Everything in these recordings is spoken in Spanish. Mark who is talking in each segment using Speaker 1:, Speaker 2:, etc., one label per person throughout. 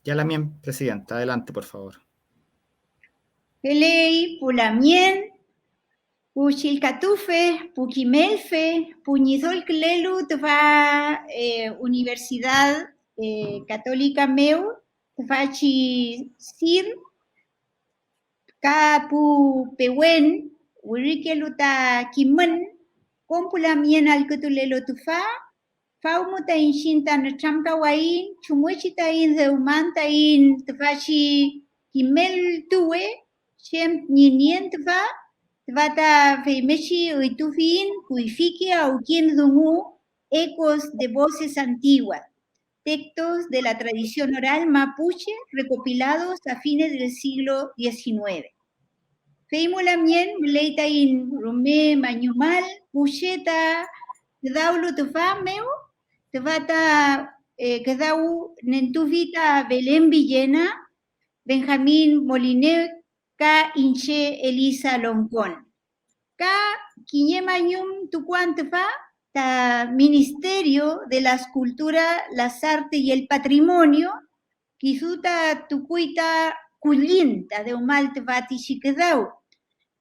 Speaker 1: Ya la mía, presidenta. Adelante, por favor.
Speaker 2: Pelei, Pulamien, Puchilcatufe, Puquimelfe, Puñizol Clelu, Tva Universidad Católica Meu, Tvachi Sir, Capu Pewen, Urikeluta Kimen, Compulamien Alcutulelo Tufa, Faumuta in Shinta Nachamka Wain, Chumuchita in Zeumanta in Tvachi Kimel Tue, Shem Ninien Tva, Tvata Feimechi Uitufin, Kuifiki Aukin Dungu, Ecos de Voces Antiguas, textos de la tradición oral mapuche recopilados a fines del siglo XIX. Feimulamien, Leita in Rume Mañumal, Pucheta, Tdaulu Tufameu, Tvata Kedau Nentuvita Belén Villena, Benjamín Moliné, Ka Inche Elisa Loncón. Ka Quiñemañum Tucuantfa, ta Ministerio de las Culturas, las Artes y el Patrimonio, Kizuta Tucuita Cullinta de Umalte Vati Chiquedau.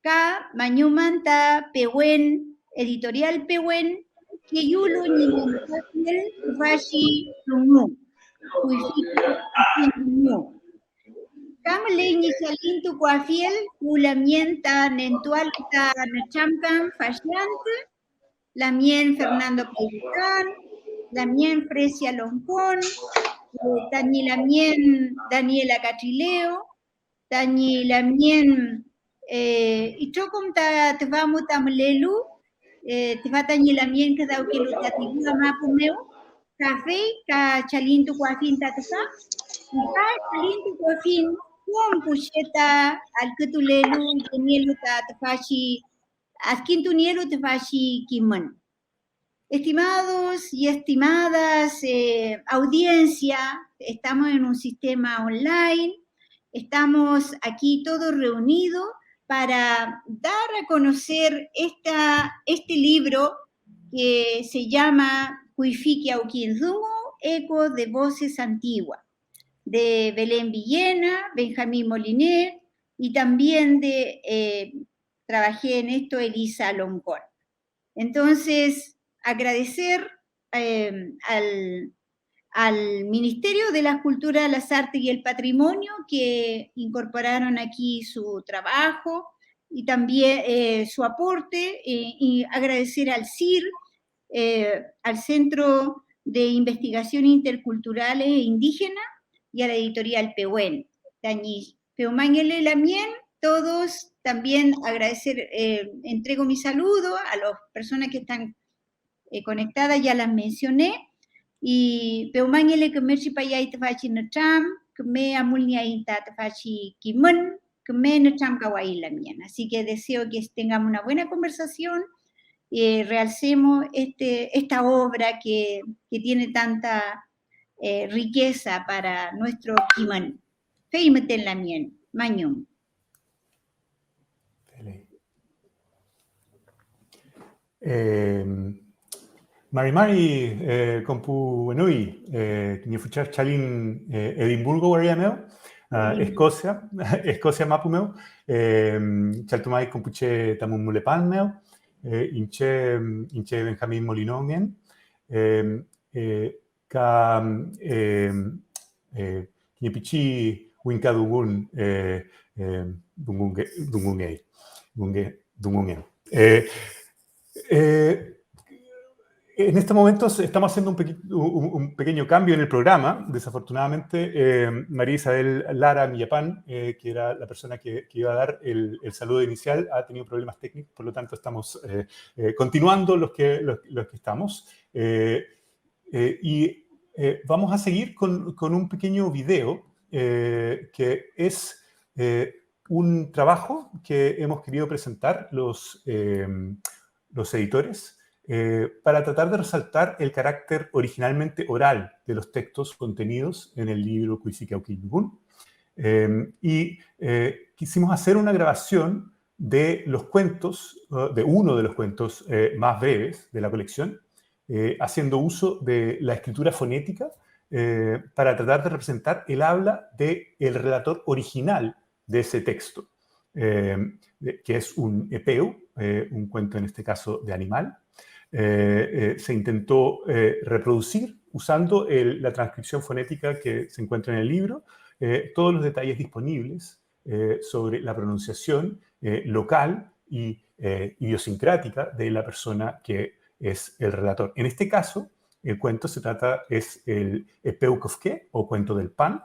Speaker 2: Ka Mañumanta Pehuen, Editorial Pehuen, Kiyulu Nimantapiel Rashi Lumu. Kuifiku Kam leñi salintu Kuafiel, Ulamienta Nentualta Nachamkan Fashiante, Lamien Fernando Pelucán, Lamien Fresia Loncón, Tani Lamien Daniela Cachileo, Tani Lamien Ichokum ta Tvamu Tamlelu, Tvatani Lamien Kadaukilu Tatigua Mapumeu, Café, Ka Chalintu Kuafin Tatasa, Ka Chalintu Kuafin, Kuam Pucheta, Alcutulelu, Tenielu Tatfashi, Asquintunielu Tafashi Kiman. Estimados y estimadas audiencia, estamos en un sistema online, estamos aquí todos reunidos para dar a conocer este libro que se llama Kuifiki Auquinzungu, Ecos de Voces Antiguas, de Belén Villena, Benjamín Moliner, y también trabajé en esto Elisa Loncón. Entonces, agradecer al Ministerio de las Culturas, las Artes y el Patrimonio que incorporaron aquí su trabajo y también su aporte, y agradecer al CIR, al Centro de Investigación Interculturales e Indígenas y a la editorial Pehuen. Tañi Peumañele Lamien, todos también agradecer, entrego mi saludo a las personas que están conectadas, ya las mencioné, y Peumañele que me chipayay tafachi nacham, que me amulnia inta tafachi kimun, que me nacham kawai Lamien. Así que deseo que tengamos una buena conversación, realcemos esta obra que tiene tanta riqueza para nuestro Kiman. Feimeten Lamien, Mañum.
Speaker 3: Mari Compu Enui, Nifuchar Chalin, Edimburgo, Guariameo, Escocia Mapumeo, Chaltumai Compuche Tamumulepalmeo, Inche Benjamín Molinongen, Ka Niepichi Winkadugun Dungungen. En este momento estamos haciendo un pequeño cambio en el programa. Desafortunadamente, María Isabel Lara Millapán, que era la persona que iba a dar el saludo inicial, ha tenido problemas técnicos, por lo tanto estamos continuando los que estamos. Y vamos a seguir con un pequeño video que es un trabajo que hemos querido presentar los editores, para tratar de resaltar el carácter originalmente oral de los textos contenidos en el libro Kuifiki Auquinzungu. Y quisimos hacer una grabación de los cuentos, de uno de los cuentos más breves de la colección, haciendo uso de la escritura fonética para tratar de representar el habla del relator original de ese texto, que es un epeu, un cuento en este caso de animal. Se intentó reproducir usando la transcripción fonética que se encuentra en el libro, todos los detalles disponibles sobre la pronunciación local y idiosincrática de la persona que es el relator. En este caso, el cuento es el Epeu Kofke, o Cuento del Pan,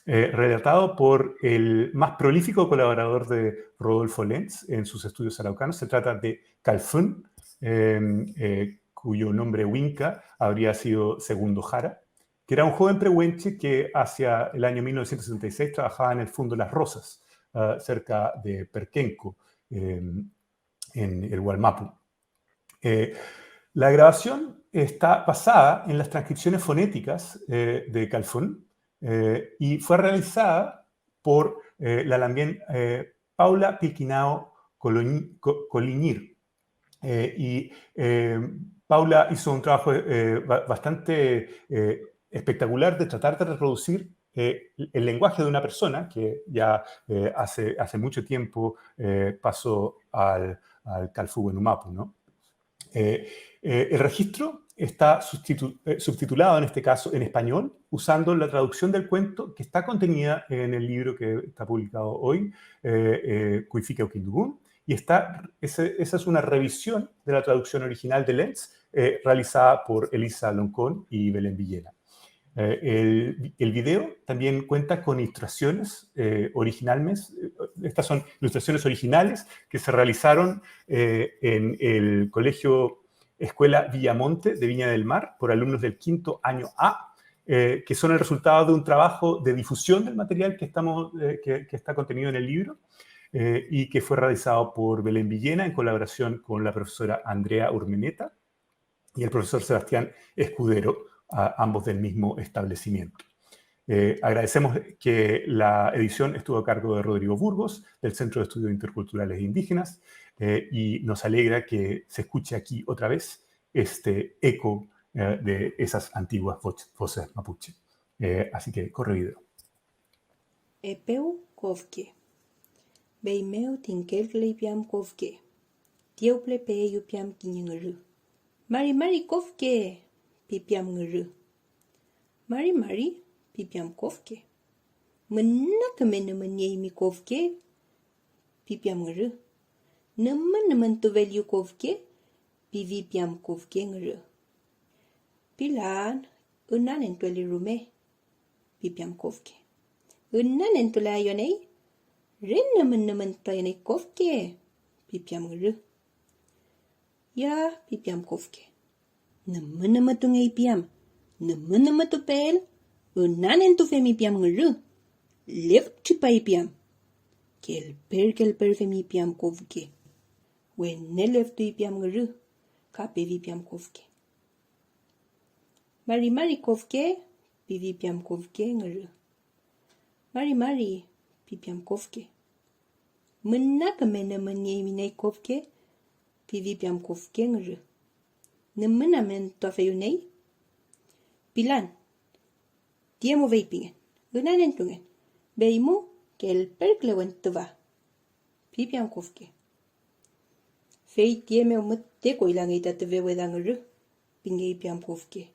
Speaker 3: relatado por el más prolífico colaborador de Rodolfo Lenz en sus estudios araucanos. Se trata de Calfún, cuyo nombre Winca habría sido Segundo Jara, que era un joven prehuenche que hacia el año 1966 trabajaba en el Fundo Las Rosas, cerca de Perquenco, en el Gualmapu. La grabación está basada en las transcripciones fonéticas de Calfún y fue realizada por la también Paula Pilquinao Coliñir. Paula hizo un trabajo bastante espectacular de tratar de reproducir el lenguaje de una persona que ya hace mucho tiempo pasó al Calfú Guenumapu, ¿no? El registro está subtitulado en este caso en español, usando la traducción del cuento que está contenida en el libro que está publicado hoy, Cuifique Oquindugún, y esa es una revisión de la traducción original de Lenz, realizada por Elisa Loncón y Belén Villena. El video también cuenta con ilustraciones originales. Estas son ilustraciones originales que se realizaron en el Colegio Escuela Villamonte de Viña del Mar por alumnos del quinto año A, que son el resultado de un trabajo de difusión del material que está contenido en el libro y que fue realizado por Belén Villena en colaboración con la profesora Andrea Urmeneta y el profesor Sebastián Escudero, ambos del mismo establecimiento. Agradecemos que la edición estuvo a cargo de Rodrigo Burgos, del Centro de Estudios Interculturales e Indígenas, y nos alegra que se escuche aquí otra vez este eco de esas antiguas voces mapuche. Así que corre video.
Speaker 4: Epeu Kofke. Beimeu tinkel piam Kofke. Tiople peyu piam kinyenguru. Mari Kofke. Pipiam nguru. Mari pipiam Kofke. Menak menemenyei Kofke. Pipiam nguru. Nemen tu value Kofke. Pivi piam Kofke nguru. Pilan unan entueli rume. Pipiam Kofke. Unan entula yonei. Nemen toyonei Kofke. Pipiam nguru. Ya pipiam Kofke. Nemen tu ngai piam. Nemen tu pel. Unan entu femi piam nguru. Left chipai piam. Kel per femi piam Kofke. When ne left tu piam nguru. Ka pevi piam Kofke. Mari Kofke. Pivi piam Kofke nguru. Mari pipiam Kofke. Menak menemenye minei Kofke. Pivi piam Kofke nguru. Nemen tofeyunei. Pilan. Tiemo veipingen. Unan entungen. Beimu kel perklewentuva. Pipiam Kofke. Fei tieme umette koilangeita tevewedanguru. Pingei piam Kofke.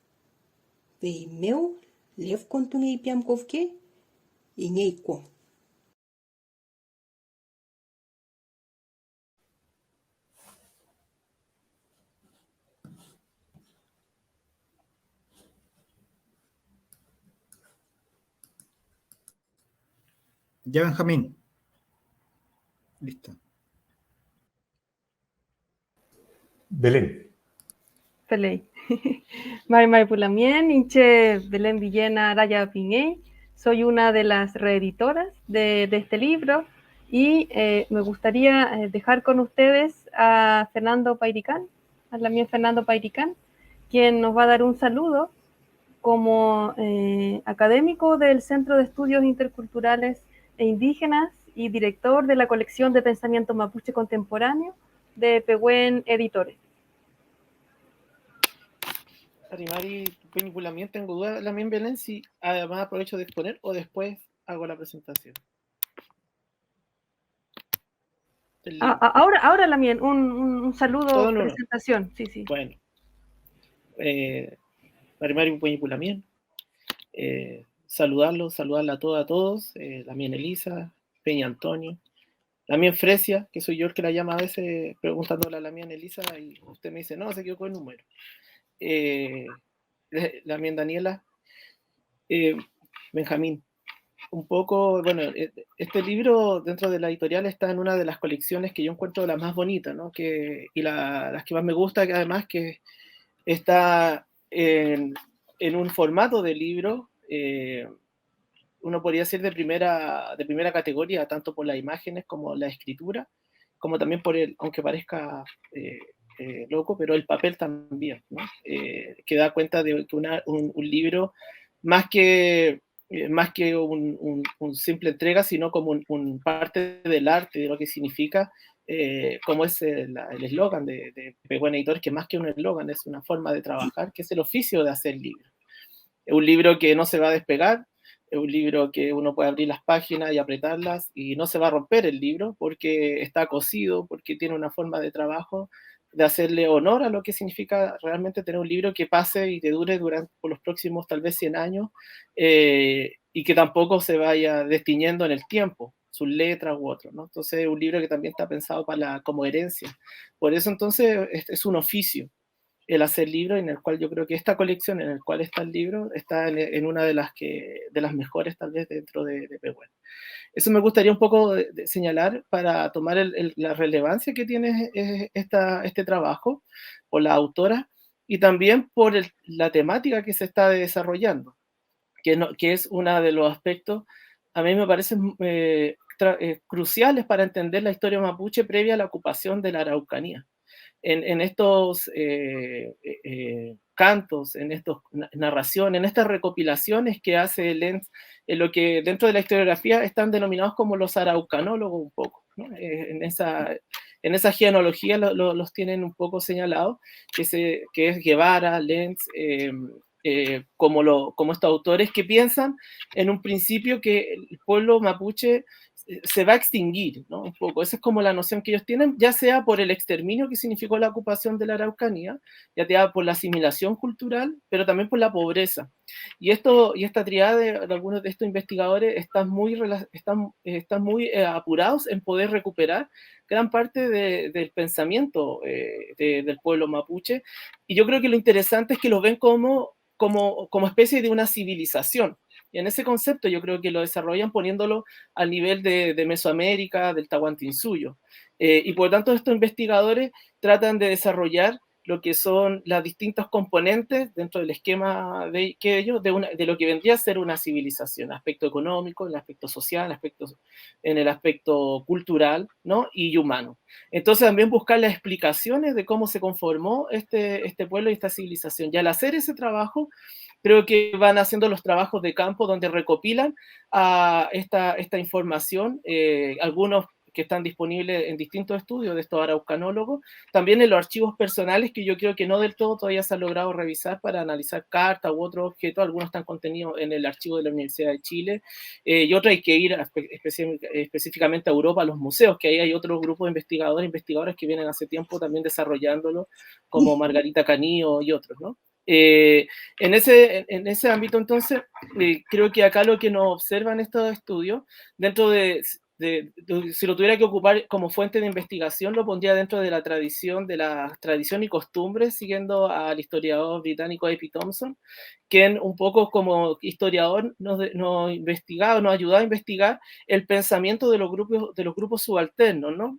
Speaker 4: Beimeu lef kontungei piam Kofke. Ingei ko.
Speaker 1: Ya, Benjamín. Listo.
Speaker 3: Belén.
Speaker 5: Pelei. Mari Pulamien, Inche Belén Villena Araya Piñey. Soy una de las reeditoras de este libro y me gustaría dejar con ustedes a Fernando Pairicán, a Lamien Fernando Pairicán, quien nos va a dar un saludo como académico del Centro de Estudios Interculturales e Indígenas y director de la colección de pensamiento mapuche contemporáneo de Pehuen Editores.
Speaker 6: Mari, Peñiculamiento, tengo duda también, Belén, si además aprovecho de exponer o después hago la presentación.
Speaker 5: Ahora Lamien, un saludo,
Speaker 6: todo en uno.
Speaker 5: presentación, sí, sí.
Speaker 6: Bueno, Mari, Peñiculamiento, saludarla a todos, Lamien Elisa, Peña Antonio, Lamien Fresia, que soy yo el que la llama a veces preguntándole a Lamien Elisa y usted me dice, no, se equivocó el número. Lamien Daniela, Benjamín. Un poco, bueno, este libro dentro de la editorial está en una de las colecciones que yo encuentro las más bonitas, ¿no? Y las que más me gusta, que además que está en un formato de libro, uno podría decir de primera categoría, tanto por las imágenes como la escritura, como también por aunque parezca loco, pero el papel también, ¿no? Que da cuenta de que un libro, más que un simple entrega, sino como un parte del arte, de lo que significa, como es el eslogan de Pehuen Editores, que más que un eslogan es una forma de trabajar, que es el oficio de hacer libros. Es un libro que no se va a despegar, es un libro que uno puede abrir las páginas y apretarlas y no se va a romper el libro porque está cosido, porque tiene una forma de trabajo de hacerle honor a lo que significa realmente tener un libro que pase y te dure por los próximos tal vez 100 años y que tampoco se vaya destiñendo en el tiempo, sus letras u otros, ¿no? Entonces es un libro que también está pensado como herencia. Por eso entonces es un oficio el hacer libros, en el cual yo creo que esta colección en el cual está el libro está en una de las mejores tal vez dentro de Pehuen. Eso me gustaría un poco de señalar para tomar la relevancia que tiene este trabajo por la autora y también por la temática que se está desarrollando, que es uno de los aspectos, a mí me parecen cruciales para entender la historia mapuche previa a la ocupación de la Araucanía. En estos cantos, en estas narraciones, en estas recopilaciones que hace Lenz, en lo que dentro de la historiografía están denominados como los araucanólogos un poco, ¿no? En esa genealogía los tienen un poco señalados, que es Guevara, Lenz, como estos autores que piensan en un principio que el pueblo mapuche se va a extinguir, ¿no? Un poco. Esa es como la noción que ellos tienen, ya sea por el exterminio que significó la ocupación de la Araucanía, ya sea por la asimilación cultural, pero también por la pobreza. Y esta triada de algunos de estos investigadores están muy apurados en poder recuperar gran parte del pensamiento del pueblo mapuche. Y yo creo que lo interesante es que lo ven como especie de una civilización. Y en ese concepto yo creo que lo desarrollan poniéndolo al nivel de Mesoamérica, del Tahuantinsuyo. Y por lo tanto estos investigadores tratan de desarrollar lo que son las distintos componentes dentro del esquema de lo que vendría a ser una civilización, aspecto económico, el aspecto social, en el aspecto cultural, ¿no? Y humano. Entonces también buscar las explicaciones de cómo se conformó este pueblo y esta civilización. Y al hacer ese trabajo, creo que van haciendo los trabajos de campo donde recopilan esta información, algunos que están disponibles en distintos estudios de estos araucanólogos, también en los archivos personales que yo creo que no del todo todavía se han logrado revisar para analizar cartas u otros objetos, algunos están contenidos en el archivo de la Universidad de Chile, y otros hay que ir específicamente a Europa, a los museos, que ahí hay otro grupo de investigadores que vienen hace tiempo también desarrollándolo, como Margarita Canillo y otros, ¿no? En ese ámbito, entonces, creo que acá lo que nos observan estos estudios, dentro si lo tuviera que ocupar como fuente de investigación, lo pondría dentro de la tradición y costumbres, siguiendo al historiador británico A.P. Thompson, quien un poco como historiador nos ayudó a investigar el pensamiento de los grupos subalternos, ¿no?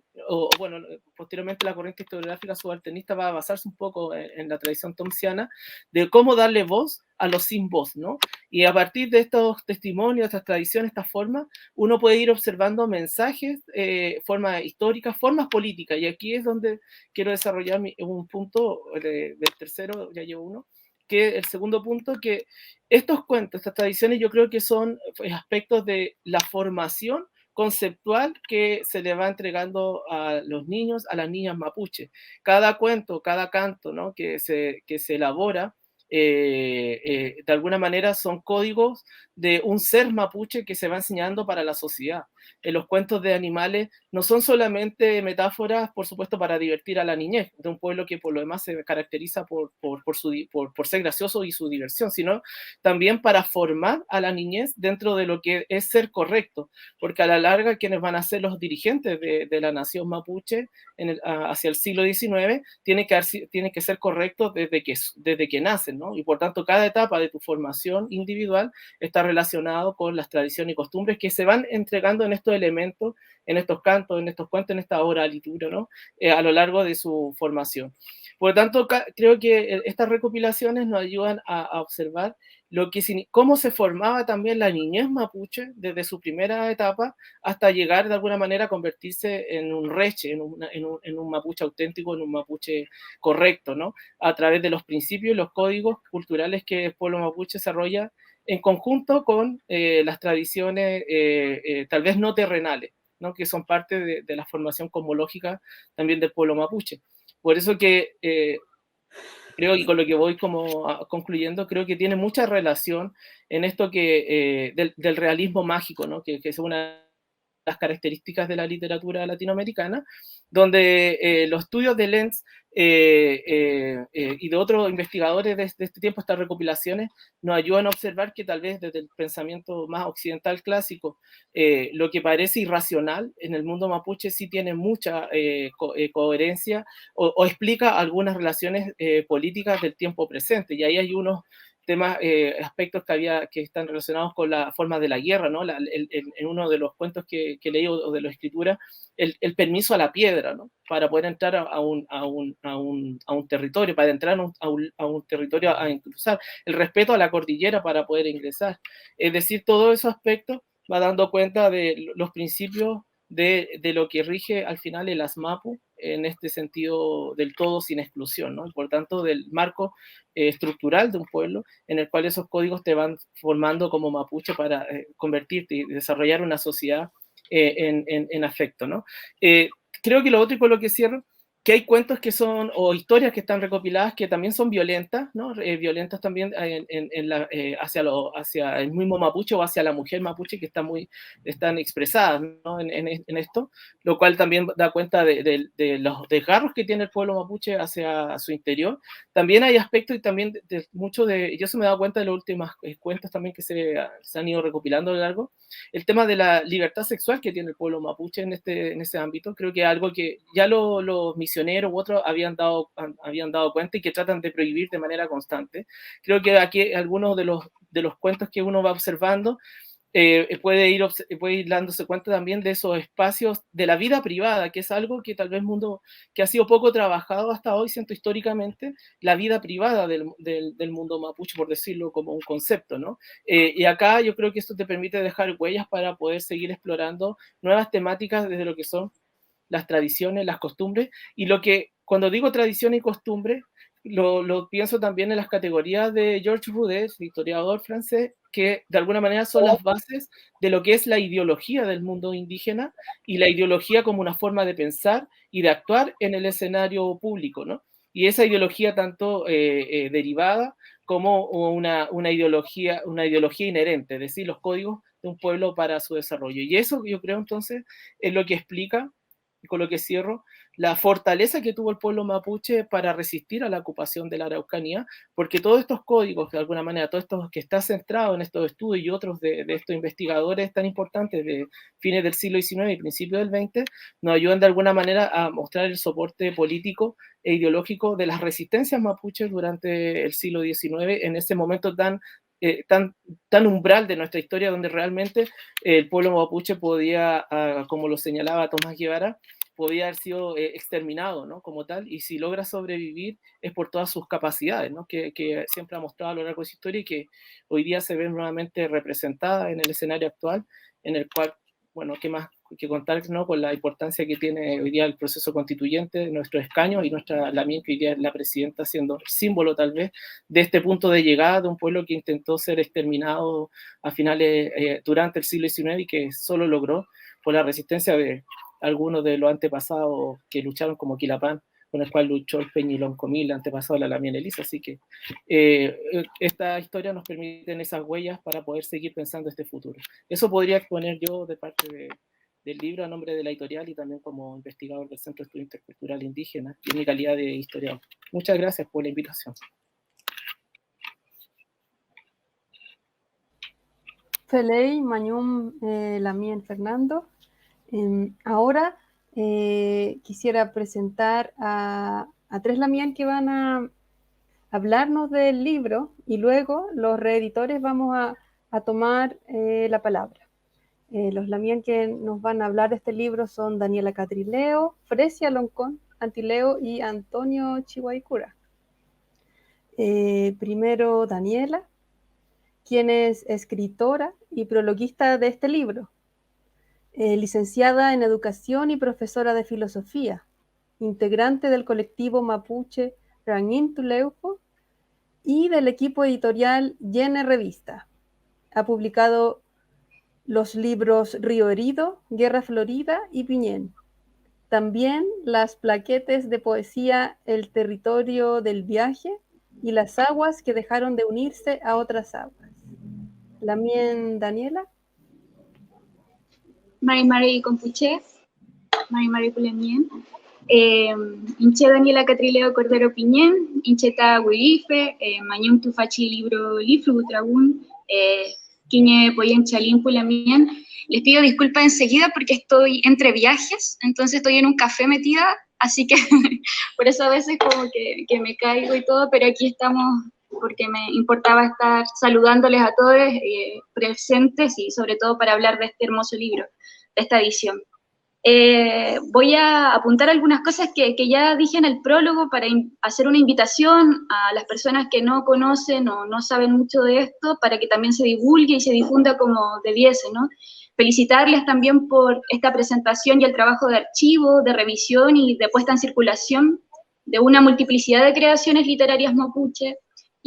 Speaker 6: Bueno, posteriormente la corriente historiográfica subalternista va a basarse un poco en la tradición thompsiana de cómo darle voz a los sin voz, ¿no? Y a partir de estos testimonios, estas tradiciones, estas formas, uno puede ir observando mensajes, formas históricas, formas políticas, y aquí es donde quiero desarrollar un punto del tercero, ya llevo uno, que el segundo punto, que estos cuentos, estas tradiciones, yo creo que son aspectos de la formación conceptual que se le va entregando a los niños, a las niñas mapuche. Cada cuento, cada canto, ¿no? que se elabora, de alguna manera son códigos de un ser mapuche que se va enseñando para la sociedad. Los cuentos de animales no son solamente metáforas, por supuesto, para divertir a la niñez de un pueblo que por lo demás se caracteriza por ser gracioso y su diversión, sino también para formar a la niñez dentro de lo que es ser correcto, porque a la larga quienes van a ser los dirigentes de la nación mapuche hacia el siglo XIX tienen que ser correctos desde que nacen, ¿no? Y por tanto cada etapa de tu formación individual está relacionado con las tradiciones y costumbres que se van entregando en estos elementos, en estos cantos, en estos cuentos, en esta oralitura, ¿no? A lo largo de su formación. Por lo tanto, creo que estas recopilaciones nos ayudan a observar cómo se formaba también la niñez mapuche desde su primera etapa hasta llegar de alguna manera a convertirse en un reche, en un mapuche auténtico, en un mapuche correcto, ¿no? A través de los principios y los códigos culturales que el pueblo mapuche desarrolla en conjunto con las tradiciones tal vez no terrenales, ¿no? Que son parte de la formación cosmológica también del pueblo mapuche. Por eso que creo, y con lo que voy como concluyendo, creo que tiene mucha relación en esto del realismo mágico, ¿no? Que es una de las características de la literatura latinoamericana, donde los estudios de Lenz y de otros investigadores de este tiempo, estas recopilaciones, nos ayudan a observar que tal vez desde el pensamiento más occidental clásico, lo que parece irracional en el mundo mapuche sí tiene mucha coherencia o explica algunas relaciones políticas del tiempo presente, y ahí hay unos temas, aspectos que están relacionados con la forma de la guerra, ¿no? En uno de los cuentos que leí o de la escritura, el permiso a la piedra, ¿no? Para poder entrar a un territorio, para entrar a un territorio a cruzar, el respeto a la cordillera para poder ingresar. Es decir, todos esos aspectos va dando cuenta de los principios de lo que rige al final el ASMAPU en este sentido del todo sin exclusión, ¿no? Y por tanto del marco estructural de un pueblo en el cual esos códigos te van formando como mapuche para convertirte y desarrollar una sociedad en afecto, ¿no? Creo que lo otro, y con lo que cierro, que hay cuentos que son, o historias que están recopiladas que también son violentas, ¿no? Violentas también hacia el mismo mapuche o hacia la mujer mapuche que están expresadas, ¿no? en esto, lo cual también da cuenta de los desgarros que tiene el pueblo mapuche hacia su interior. También hay aspectos y también yo se me he dado cuenta de los últimos cuentos también que se han ido recopilando a lo largo, el tema de la libertad sexual que tiene el pueblo mapuche en ese ámbito. Creo que es algo que ya los misioneros u otros habían dado cuenta y que tratan de prohibir de manera constante. Creo que aquí algunos de los cuentos que uno va observando puede ir dándose cuenta también de esos espacios de la vida privada, que es algo que tal vez que ha sido poco trabajado hasta hoy, siento históricamente, la vida privada del mundo mapuche, por decirlo como un concepto, ¿no? Y acá yo creo que esto te permite dejar huellas para poder seguir explorando nuevas temáticas desde lo que son las tradiciones, las costumbres, y cuando digo tradición y costumbre, lo pienso también en las categorías de Georges Roudet, historiador francés, que de alguna manera son las bases de lo que es la ideología del mundo indígena y la ideología como una forma de pensar y de actuar en el escenario público, ¿no? Y esa ideología tanto derivada como una ideología inherente, es decir, los códigos de un pueblo para su desarrollo. Y eso yo creo entonces es lo que explica, y con lo que cierro, la fortaleza que tuvo el pueblo mapuche para resistir a la ocupación de la Araucanía, porque todos estos códigos, de alguna manera, todo esto que está centrado en estos estudios y otros de estos investigadores tan importantes de fines del siglo XIX y principios del XX, nos ayudan de alguna manera a mostrar el soporte político e ideológico de las resistencias mapuches durante el siglo XIX, en ese momento tan umbral de nuestra historia, donde realmente el pueblo mapuche podía, como lo señalaba Tomás Guevara, podía haber sido exterminado, ¿no? Como tal, y si logra sobrevivir es por todas sus capacidades, ¿no? Que siempre ha mostrado a lo largo de su historia y que hoy día se ven nuevamente representadas en el escenario actual, en el cual, bueno, qué más que contar, ¿no? Con la importancia que tiene hoy día el proceso constituyente, nuestro escaño y la mía, que hoy día es la presidenta, siendo símbolo tal vez de este punto de llegada de un pueblo que intentó ser exterminado a finales, durante el siglo XIX y que solo logró por la resistencia de algunos de los antepasados que lucharon como Quilapán con el cual luchó el Peñilón Comil, antepasado de la Lamien Elisa. Así que esta historia nos permite esas huellas para poder seguir pensando este futuro. Eso podría exponer yo de parte del libro a nombre de la editorial y también como investigador del Centro de Estudio Intercultural Indígena y en mi calidad de historiador. Muchas gracias por la invitación.
Speaker 5: Feley, Mañum, Lamien, Fernando. Ahora quisiera presentar a tres Lamien que van a hablarnos del libro y luego los reeditores vamos a tomar la palabra. Los Lamien que nos van a hablar de este libro son Daniela Catrileo, Fresia Loncón, Antileo y Antonio Chihuaycura. Primero Daniela, quien es escritora y prologuista de este libro, licenciada en Educación y profesora de Filosofía, integrante del colectivo mapuche Rangintuleupo y del equipo editorial Yene Revista. Ha publicado los libros Río Herido, Guerra Florida y Piñén. También las plaquetes de poesía El territorio del viaje y Las aguas que dejaron de unirse a otras aguas. Lamien Daniela.
Speaker 7: Mari Compuche, Mari Pulemien. Inche Daniela Catrileo Cordero Piñén, Incheta Huirife, Mañum Tufachi Libro Lifru Tragun, Quiñe Poyen Chalín Pulemien. Les pido disculpas enseguida porque estoy entre viajes, entonces estoy en un café metida, así que por eso a veces como que me caigo y todo, pero aquí estamos porque me importaba estar saludándoles a todos presentes y sobre todo para hablar de este hermoso libro, de esta edición. Voy a apuntar algunas cosas que ya dije en el prólogo para hacer una invitación a las personas que no conocen o no saben mucho de esto, para que también se divulgue y se difunda como debiese, ¿no? Felicitarles también por esta presentación y el trabajo de archivo, de revisión y de puesta en circulación de una multiplicidad de creaciones literarias mapuche.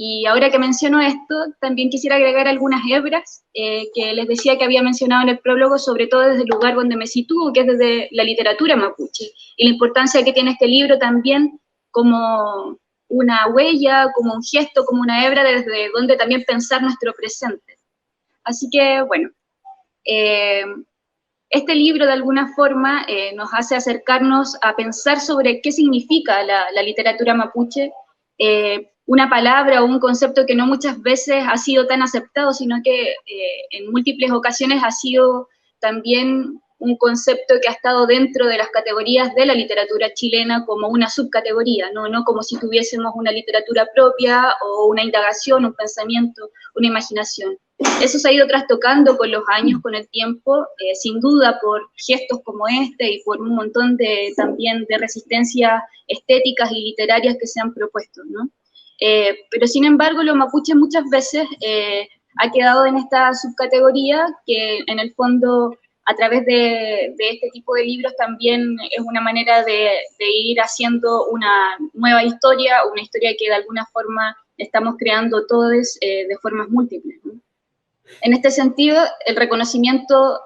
Speaker 7: Y ahora que menciono esto, también quisiera agregar algunas hebras que les decía que había mencionado en el prólogo, sobre todo desde el lugar donde me sitúo, que es desde la literatura mapuche, y la importancia que tiene este libro también como una huella, como un gesto, como una hebra desde donde también pensar nuestro presente. Así que, bueno, este libro de alguna forma nos hace acercarnos a pensar sobre qué significa la literatura mapuche, una palabra o un concepto que no muchas veces ha sido tan aceptado, sino que en múltiples ocasiones ha sido también un concepto que ha estado dentro de las categorías de la literatura chilena como una subcategoría, no como si tuviésemos una literatura propia o una indagación, un pensamiento, una imaginación. Eso se ha ido trastocando con los años, con el tiempo, sin duda por gestos como este y por un montón también de resistencias estéticas y literarias que se han propuesto, ¿no? Pero sin embargo, lo mapuche muchas veces ha quedado en esta subcategoría que en el fondo, a través de este tipo de libros también es una manera de ir haciendo una nueva historia, una historia que de alguna forma estamos creando todos de formas múltiples, ¿no? En este sentido, el reconocimiento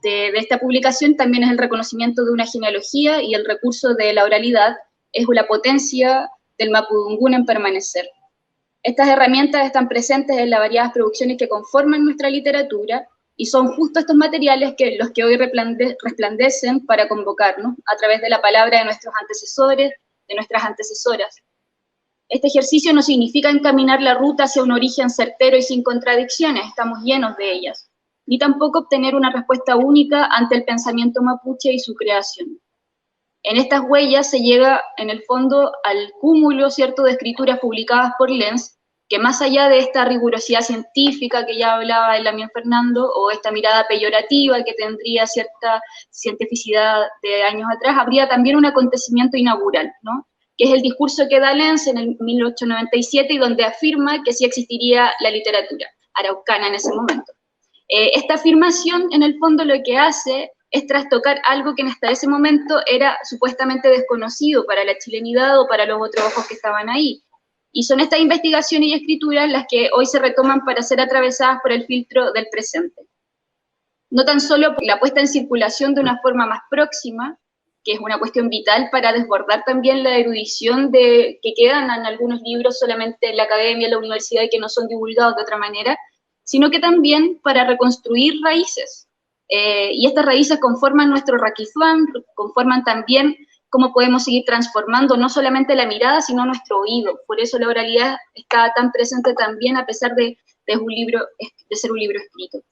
Speaker 7: de esta publicación también es el reconocimiento de una genealogía y el recurso de la oralidad es la potencia del mapudungún en permanecer. Estas herramientas están presentes en las variadas producciones que conforman nuestra literatura y son justo estos materiales los que hoy resplandecen para convocarnos a través de la palabra de nuestros antecesores, de nuestras antecesoras. Este ejercicio no significa encaminar la ruta hacia un origen certero y sin contradicciones, estamos llenos de ellas, ni tampoco obtener una respuesta única ante el pensamiento mapuche y su creación. En estas huellas se llega, en el fondo, al cúmulo, ¿cierto?, de escrituras publicadas por Lenz, que más allá de esta rigurosidad científica que ya hablaba el Lamien Fernando, o esta mirada peyorativa que tendría cierta cientificidad de años atrás, habría también un acontecimiento inaugural, ¿no?, que es el discurso que da Lenz en el 1897 y donde afirma que sí existiría la literatura araucana en ese momento. Esta afirmación, en el fondo, lo que hace es trastocar algo que hasta ese momento era supuestamente desconocido para la chilenidad o para los otros ojos que estaban ahí. Y son estas investigaciones y escrituras las que hoy se retoman para ser atravesadas por el filtro del presente. No tan solo por la puesta en circulación de una forma más próxima, que es una cuestión vital para desbordar también la erudición que quedan en algunos libros solamente en la academia, en la universidad, y que no son divulgados de otra manera, sino que también para reconstruir raíces. Y estas raíces conforman nuestro Raquizuán, conforman también cómo podemos seguir transformando no solamente la mirada, sino nuestro oído. Por eso la oralidad está tan presente también, a pesar de ser un libro escrito.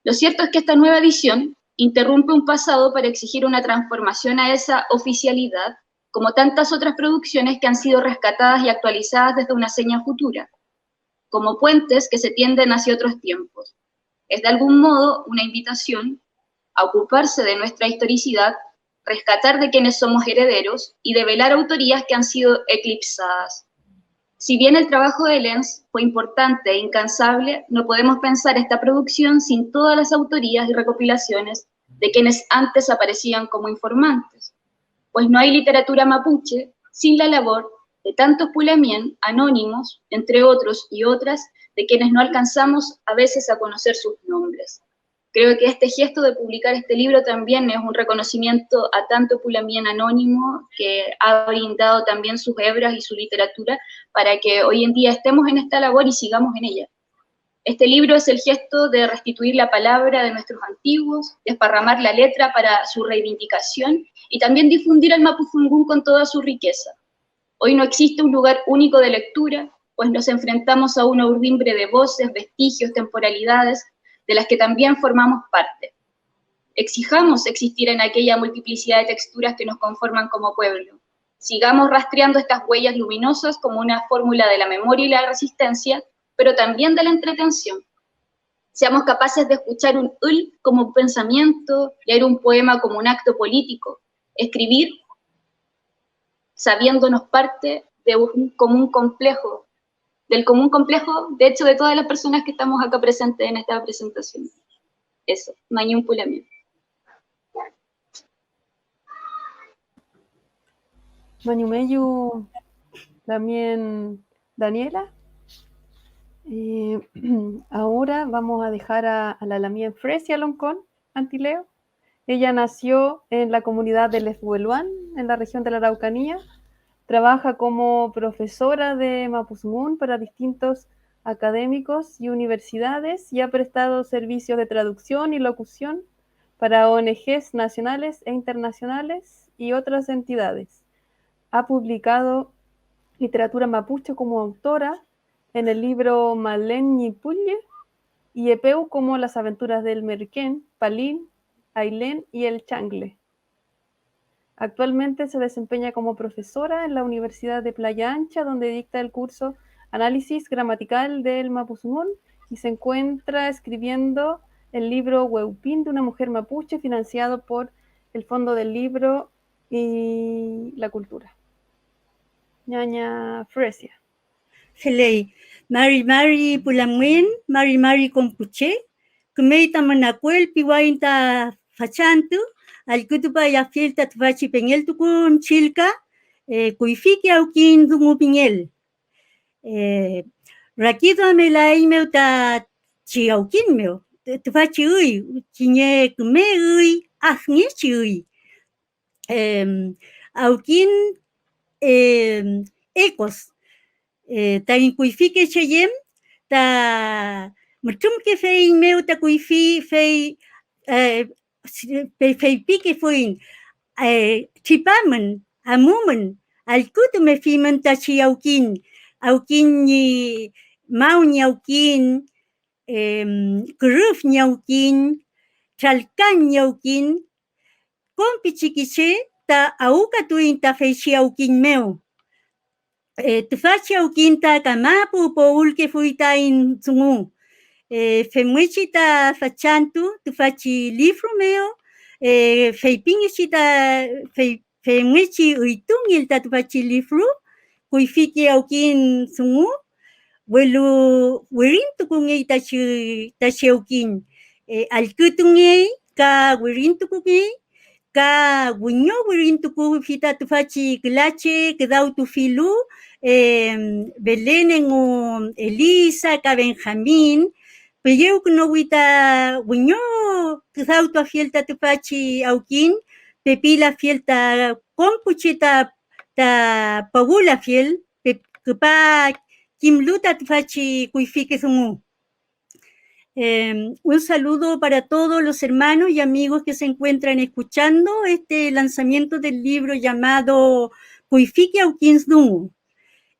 Speaker 7: Lo cierto es que esta nueva edición interrumpe un pasado para exigir una transformación a esa oficialidad, como tantas otras producciones que han sido rescatadas y actualizadas desde una seña futura, como puentes que se tienden hacia otros tiempos. Es de algún modo una invitación a ocuparse de nuestra historicidad, rescatar de quienes somos herederos y develar autorías que han sido eclipsadas. Si bien el trabajo de Lenz fue importante e incansable, no podemos pensar esta producción sin todas las autorías y recopilaciones de quienes antes aparecían como informantes, pues no hay literatura mapuche sin la labor de tantos pulamien anónimos, entre otros y otras, de quienes no alcanzamos a veces a conocer sus nombres. Creo que este gesto de publicar este libro también es un reconocimiento a tanto pulamien anónimo que ha brindado también sus hebras y su literatura para que hoy en día estemos en esta labor y sigamos en ella. Este libro es el gesto de restituir la palabra de nuestros antiguos, desparramar la letra para su reivindicación y también difundir el mapuzungún con toda su riqueza. Hoy no existe un lugar único de lectura, pues nos enfrentamos a una urdimbre de voces, vestigios, temporalidades, de las que también formamos parte. Exijamos existir en aquella multiplicidad de texturas que nos conforman como pueblo. Sigamos rastreando estas huellas luminosas como una fórmula de la memoria y la resistencia, pero también de la entretención. Seamos capaces de escuchar un ul como un pensamiento, leer un poema como un acto político, escribir sabiéndonos parte de un común complejo, del común complejo, de hecho, de todas las personas que estamos acá presentes en esta presentación. Eso, Mañún Pulamien.
Speaker 5: Mañumeyu, también Daniela. Ahora vamos a dejar a la Lamien Fresia Loncón, Antileo. Ella nació en la comunidad de Lefhueluán, en la región de la Araucanía. Trabaja como profesora de mapuzungún para distintos académicos y universidades y ha prestado servicios de traducción y locución para ONGs nacionales e internacionales y otras entidades. Ha publicado literatura mapuche como autora en el libro Malén Ñipulle y Epeu como Las aventuras del Merquén, Palín, Ailén y el Changle. Actualmente se desempeña como profesora en la Universidad de Playa Ancha, donde dicta el curso Análisis Gramatical del Mapuzungún y se encuentra escribiendo el libro Hueupín de una mujer mapuche, financiado por el Fondo del Libro y la Cultura. Ñaña Fresia.
Speaker 8: Felei, Mari Pulamuen, Mari Compuche, Kumeita Manacuel, Piwainta Fachantu, al kutupa ya fielta tufachi pengel tukun chilka, kuifiki aukin dungu pingel. Rakido amela imeu ta chi aukin meu, tufachi ui, chinye kume ui, ahni chi ui. Aukin ecos, ta in kuifiki cheyem, ta mutum ke fei meu ta kuifi fei, fei pike fuin chipamen amumen al kutu me fimen ta chi aukin ni mau ni aukin kuruf ni aukin chalkan ni aukin kompi chikiche ta auka tuin ta fei chi aukin meu tufachi aukin ta kamapu po ulke fuita in tsungu Femuichita fachantu, tu fachi libro meo, feipingishita, femuichi uitungil ta tu fachi libro, kuifiki aukin sungu, welu wirintu kungi tachi aukin, alkutungi, ka wirintu kungi, ka winyo wirintu kufita tu fachi klache, kedau tu filu, Belén en Elisa, ka Benjamín, Peyeu no wita winyo kizauto fielta tupachi aukin pepila fiel ta compuche ta pagula fiel, pa kimluta fachi kuifique sumu. Un saludo para todos los hermanos y amigos que se encuentran escuchando este lanzamiento del libro llamado Kuifiki Aukins Dungu.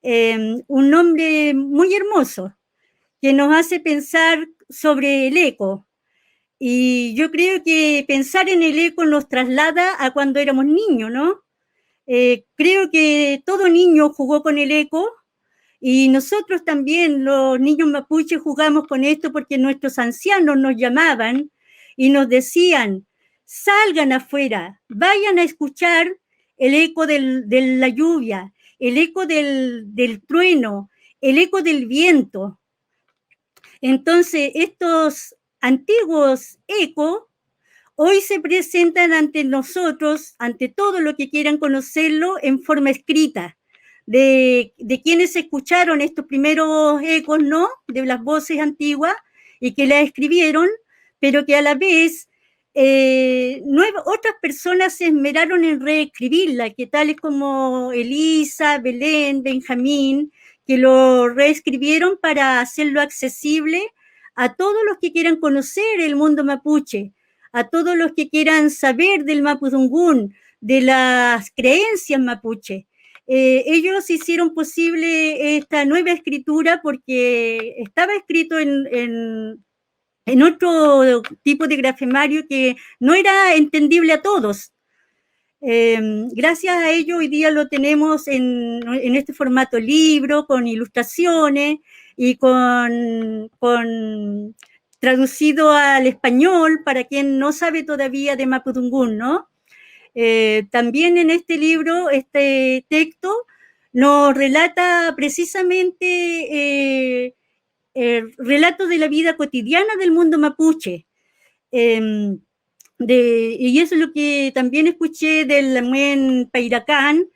Speaker 8: Un nombre muy hermoso que nos hace pensar sobre el eco. Y yo creo que pensar en el eco nos traslada a cuando éramos niños, ¿no? Creo que todo niño jugó con el eco. Y nosotros también, los niños mapuches, jugamos con esto porque nuestros ancianos nos llamaban y nos decían, salgan afuera, vayan a escuchar el eco de la lluvia, el eco del trueno, el eco del viento. Entonces, estos antiguos ecos hoy se presentan ante nosotros, ante todo lo que quieran conocerlo, en forma escrita. De quienes escucharon estos primeros ecos, ¿no? De las voces antiguas y que las escribieron, pero que a la vez otras personas se esmeraron en reescribirla, que tales como Elisa, Belén, Benjamín, que lo reescribieron para hacerlo accesible a todos los que quieran conocer el mundo mapuche, a todos los que quieran saber del mapudungún, de las creencias mapuche. Ellos hicieron posible esta nueva escritura porque estaba escrito en otro tipo de grafemario que no era entendible a todos. Gracias a ello hoy día lo tenemos en este formato libro, con ilustraciones y con traducido al español para quien no sabe todavía de mapudungún, ¿no? También en este libro, este texto, nos relata precisamente relatos de la vida cotidiana del mundo mapuche. Y eso es lo que también escuché del buen Pairacán,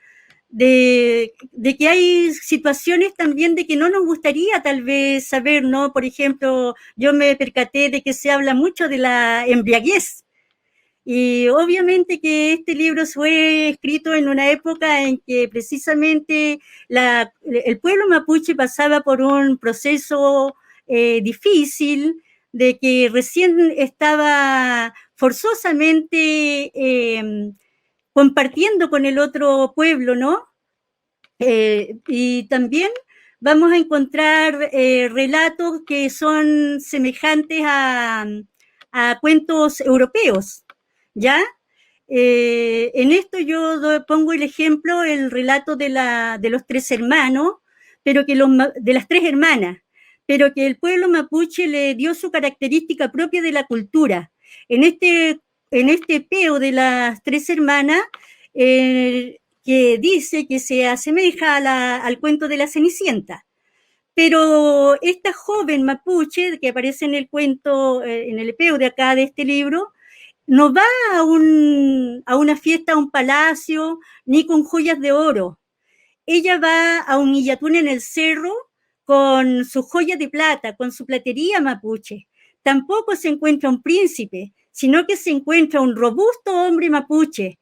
Speaker 8: de que hay situaciones también de que no nos gustaría tal vez saber, ¿no? Por ejemplo, yo me percaté de que se habla mucho de la embriaguez. Y obviamente que este libro fue escrito en una época en que precisamente el pueblo mapuche pasaba por un proceso difícil, de que recién estaba forzosamente compartiendo con el otro pueblo, ¿no? Y también vamos a encontrar relatos que son semejantes a cuentos europeos, ¿ya? En esto yo pongo el ejemplo, el relato de los tres hermanos, pero que de las tres hermanas, pero que el pueblo mapuche le dio su característica propia de la cultura. En este peo de las tres hermanas, que dice que se asemeja al cuento de la Cenicienta. Pero esta joven mapuche que aparece en el cuento, en el epeo de acá de este libro, no va a una fiesta, a un palacio, ni con joyas de oro. Ella va a un illatún en el cerro con sus joyas de plata, con su platería mapuche. Tampoco se encuentra un príncipe, sino que se encuentra un robusto hombre mapuche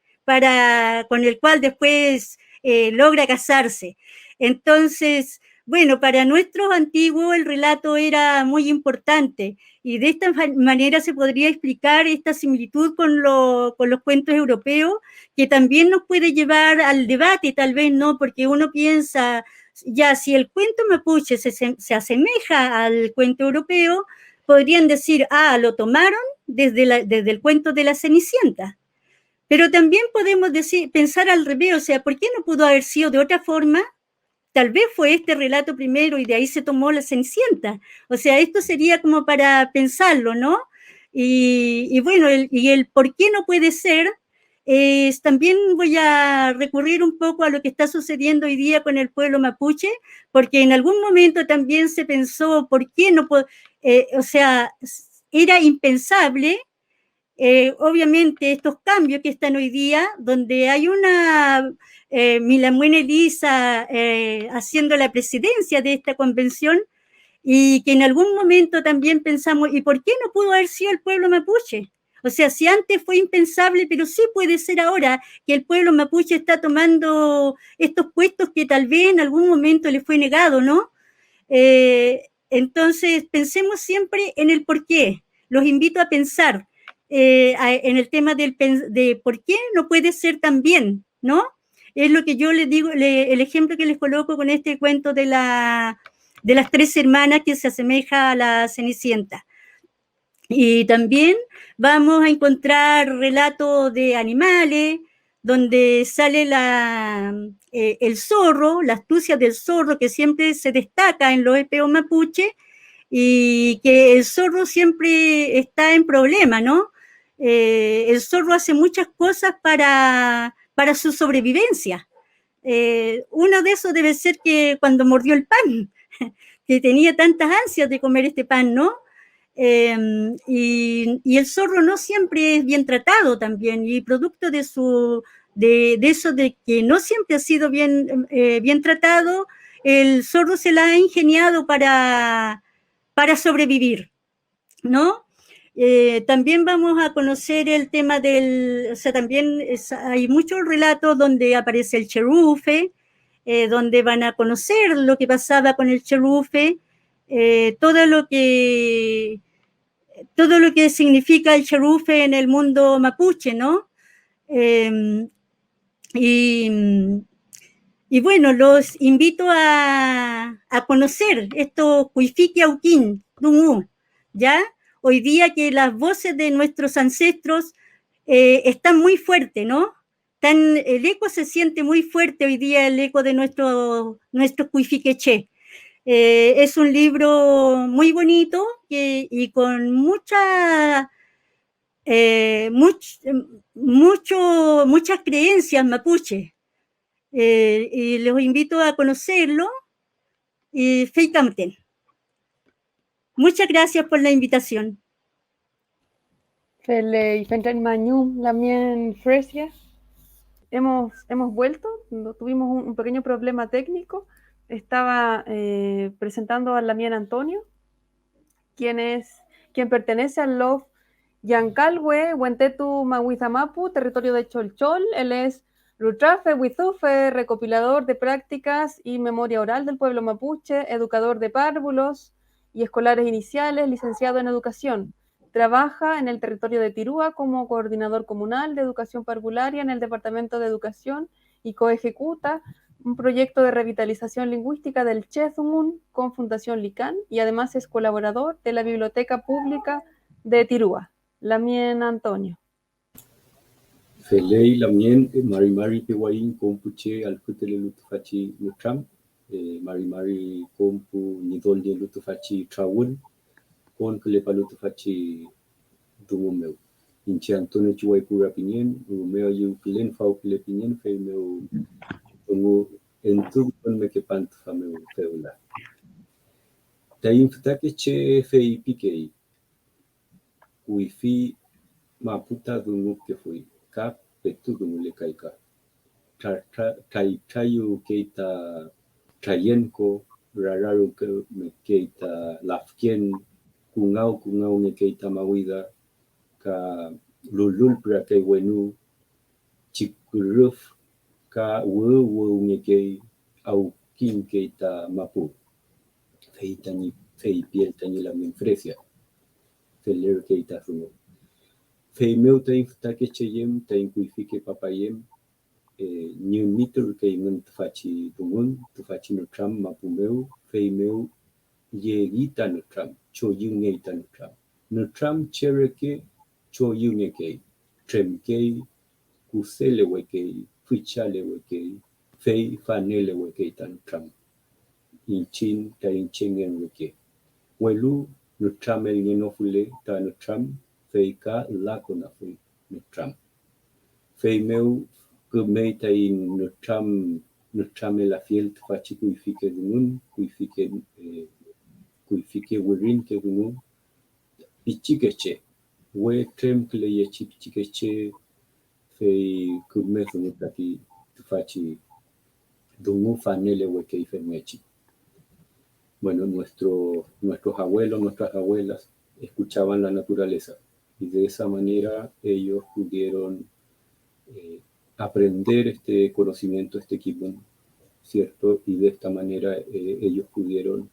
Speaker 8: con el cual después logra casarse. Entonces, bueno, para nuestros antiguos el relato era muy importante y de esta manera se podría explicar esta similitud con los cuentos europeos, que también nos puede llevar al debate, tal vez, ¿no? Porque uno piensa, ya si el cuento mapuche se asemeja al cuento europeo, podrían decir, lo tomaron desde el cuento de la Cenicienta. Pero también podemos pensar al revés, o sea, ¿por qué no pudo haber sido de otra forma? Tal vez fue este relato primero y de ahí se tomó la Cenicienta. O sea, esto sería como para pensarlo, ¿no? Y bueno, el por qué no puede ser, también voy a recurrir un poco a lo que está sucediendo hoy día con el pueblo mapuche, porque en algún momento también se pensó, ¿por qué no? O sea, era impensable. Obviamente estos cambios que están hoy día, donde hay una Milamuena Elisa haciendo la presidencia de esta convención, y que en algún momento también pensamos, ¿y por qué no pudo haber sido el pueblo mapuche? O sea, si antes fue impensable, pero sí puede ser ahora que el pueblo mapuche está tomando estos puestos que tal vez en algún momento le fue negado, ¿no? Entonces, pensemos siempre en el por qué. Los invito a pensar en el tema de por qué no puede ser tan bien, ¿no? Es lo que yo les digo, el ejemplo que les coloco con este cuento de las 3 hermanas que se asemeja a la Cenicienta. Y también vamos a encontrar relatos de animales, donde sale el zorro, la astucia del zorro, que siempre se destaca en los epeos mapuche, y que el zorro siempre está en problema, ¿no? El zorro hace muchas cosas para su sobrevivencia. Uno de esos debe ser que cuando mordió el pan, que tenía tantas ansias de comer este pan, ¿no? Y el zorro no siempre es bien tratado también, y producto de eso de que no siempre ha sido bien tratado, el zorro se la ha ingeniado para sobrevivir, ¿no? También vamos a conocer el tema o sea, también hay muchos relatos donde aparece el cherufe, donde van a conocer lo que pasaba con el cherufe, todo lo que significa el cherufe en el mundo mapuche, ¿no? Y bueno, los invito a conocer estos Cuifique Auquín, Dungu, ¿ya? Hoy día que las voces de nuestros ancestros están muy fuertes, ¿no? El eco se siente muy fuerte hoy día, el eco de nuestro Cuifiqueché. Es un libro muy bonito y con muchas creencias mapuche. Y los invito a conocerlo. Feicamten. Muchas gracias por la invitación.
Speaker 5: Felei, Fentren Mañum, Lamien Fresia. Hemos vuelto, tuvimos un pequeño problema técnico. Estaba presentando a Lamien Antonio, quien pertenece al LOF Yancalwe, Huentetu Mahuizamapu, territorio de Cholchol. Él es Rutrafe Huizufe, recopilador de prácticas y memoria oral del pueblo mapuche, educador de párvulos y escolares iniciales, licenciado en educación. Trabaja en el territorio de Tirúa como coordinador comunal de educación parvularia en el Departamento de Educación y coejecuta un proyecto de revitalización lingüística del Chezumun con Fundación Licán, y además es colaborador de la Biblioteca Pública de Tirúa. Lamien Antonio.
Speaker 9: Felei Lamien Mari Pewain Compuche Alcutele Lutufachi Nutram, Mari Compu Nidolje Lutufachi Trawun, con Kulepa Lutufachi Dumumeu. Inche Antonio Chihuay Pura Pinien, Umeo Yu Pilen Fau Pile Pinien, Feimeu Tungu Entu con Mekepantu Fameu Feula. Taim Futake Che Fei Pikei, Wifi Maputa Dungu que fui. Cap Petudu Lekaika. Trayu Keita Trayenko, Rararu Keita Lafkien, Kungau Keita Mawida, Ka Lulul Prake Wenu, Chikuruf, Ka Wu Nekei, Au Kin Keita Mapu. Feitani, Fei Piel Tani la Minfresia. Feler Keita Rumo. Feimeu tain futake cheyem, tain kuifike papayem, new mitur ke ingun tufachi dungun, tufachi nutram mapumeu, feimeu yegita nutram, cho yungeita nutram. Nutram chereke, cho yungeke, tremke, kusele weke, fichale weke, fei fanele weke nutram. Inchin ta inchengen weke. Welu nutram el yenofule ta nutram, Feika Lakona Fei Nutram. Fei meu Gumeita in Nutram la fiel Fachi Kuifike Dunun, Kuifike Wirin ke Dunun, Pichikeche, We Trem Kleye Pichikeche, Fei Kumetu Nutaki Fachi Dunun Fanele Weke Femechi. Bueno, nuestros abuelos, nuestras abuelas escuchaban la naturaleza. Y de esa manera ellos pudieron aprender este conocimiento, este kibun, ¿cierto? Y de esta manera ellos pudieron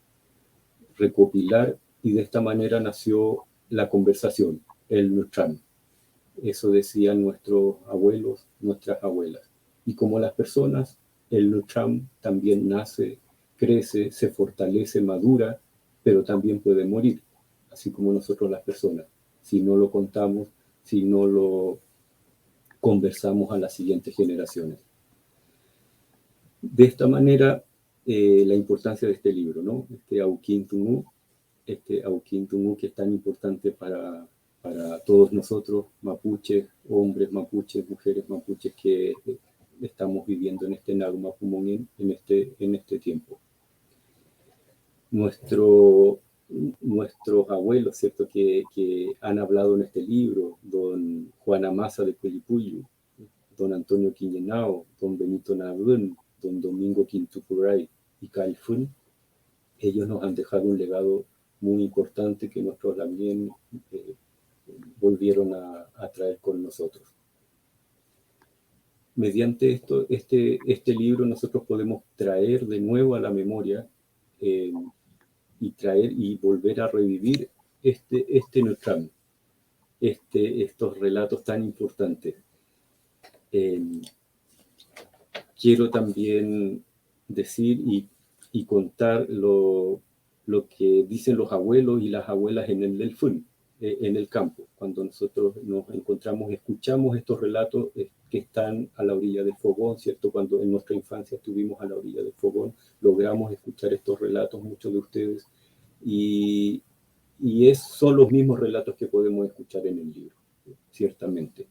Speaker 9: recopilar, y de esta manera nació la conversación, el Nutram. Eso decían nuestros abuelos, nuestras abuelas. Y como las personas, el Nutram también nace, crece, se fortalece, madura, pero también puede morir, así como nosotros las personas, si no lo contamos, si no lo conversamos a las siguientes generaciones. De esta manera, la importancia de este libro, ¿no? Este Aukin Tungu que es tan importante para todos nosotros, mapuches, hombres mapuches, mujeres mapuches, que estamos viviendo en este Nagumapumonin en este tiempo. Nuestros abuelos, ¿cierto?, que han hablado en este libro, don Juan Amasa de Cuelipuyu, don Antonio Quiñenao, don Benito Nabún, don Domingo Quintucuray y Calfún, ellos nos han dejado un legado muy importante que nosotros también volvieron a traer con nosotros. Mediante este libro nosotros podemos traer de nuevo a la memoria y volver a revivir este Nutram, estos relatos tan importantes. Quiero también decir y contar lo que dicen los abuelos y las abuelas en el Delfún, en el campo. Cuando nosotros nos encontramos, escuchamos estos relatos que están a la orilla del fogón, ¿cierto? Cuando en nuestra infancia estuvimos a la orilla del fogón, logramos escuchar estos relatos, muchos de ustedes, y son los mismos relatos que podemos escuchar en el libro, ciertamente.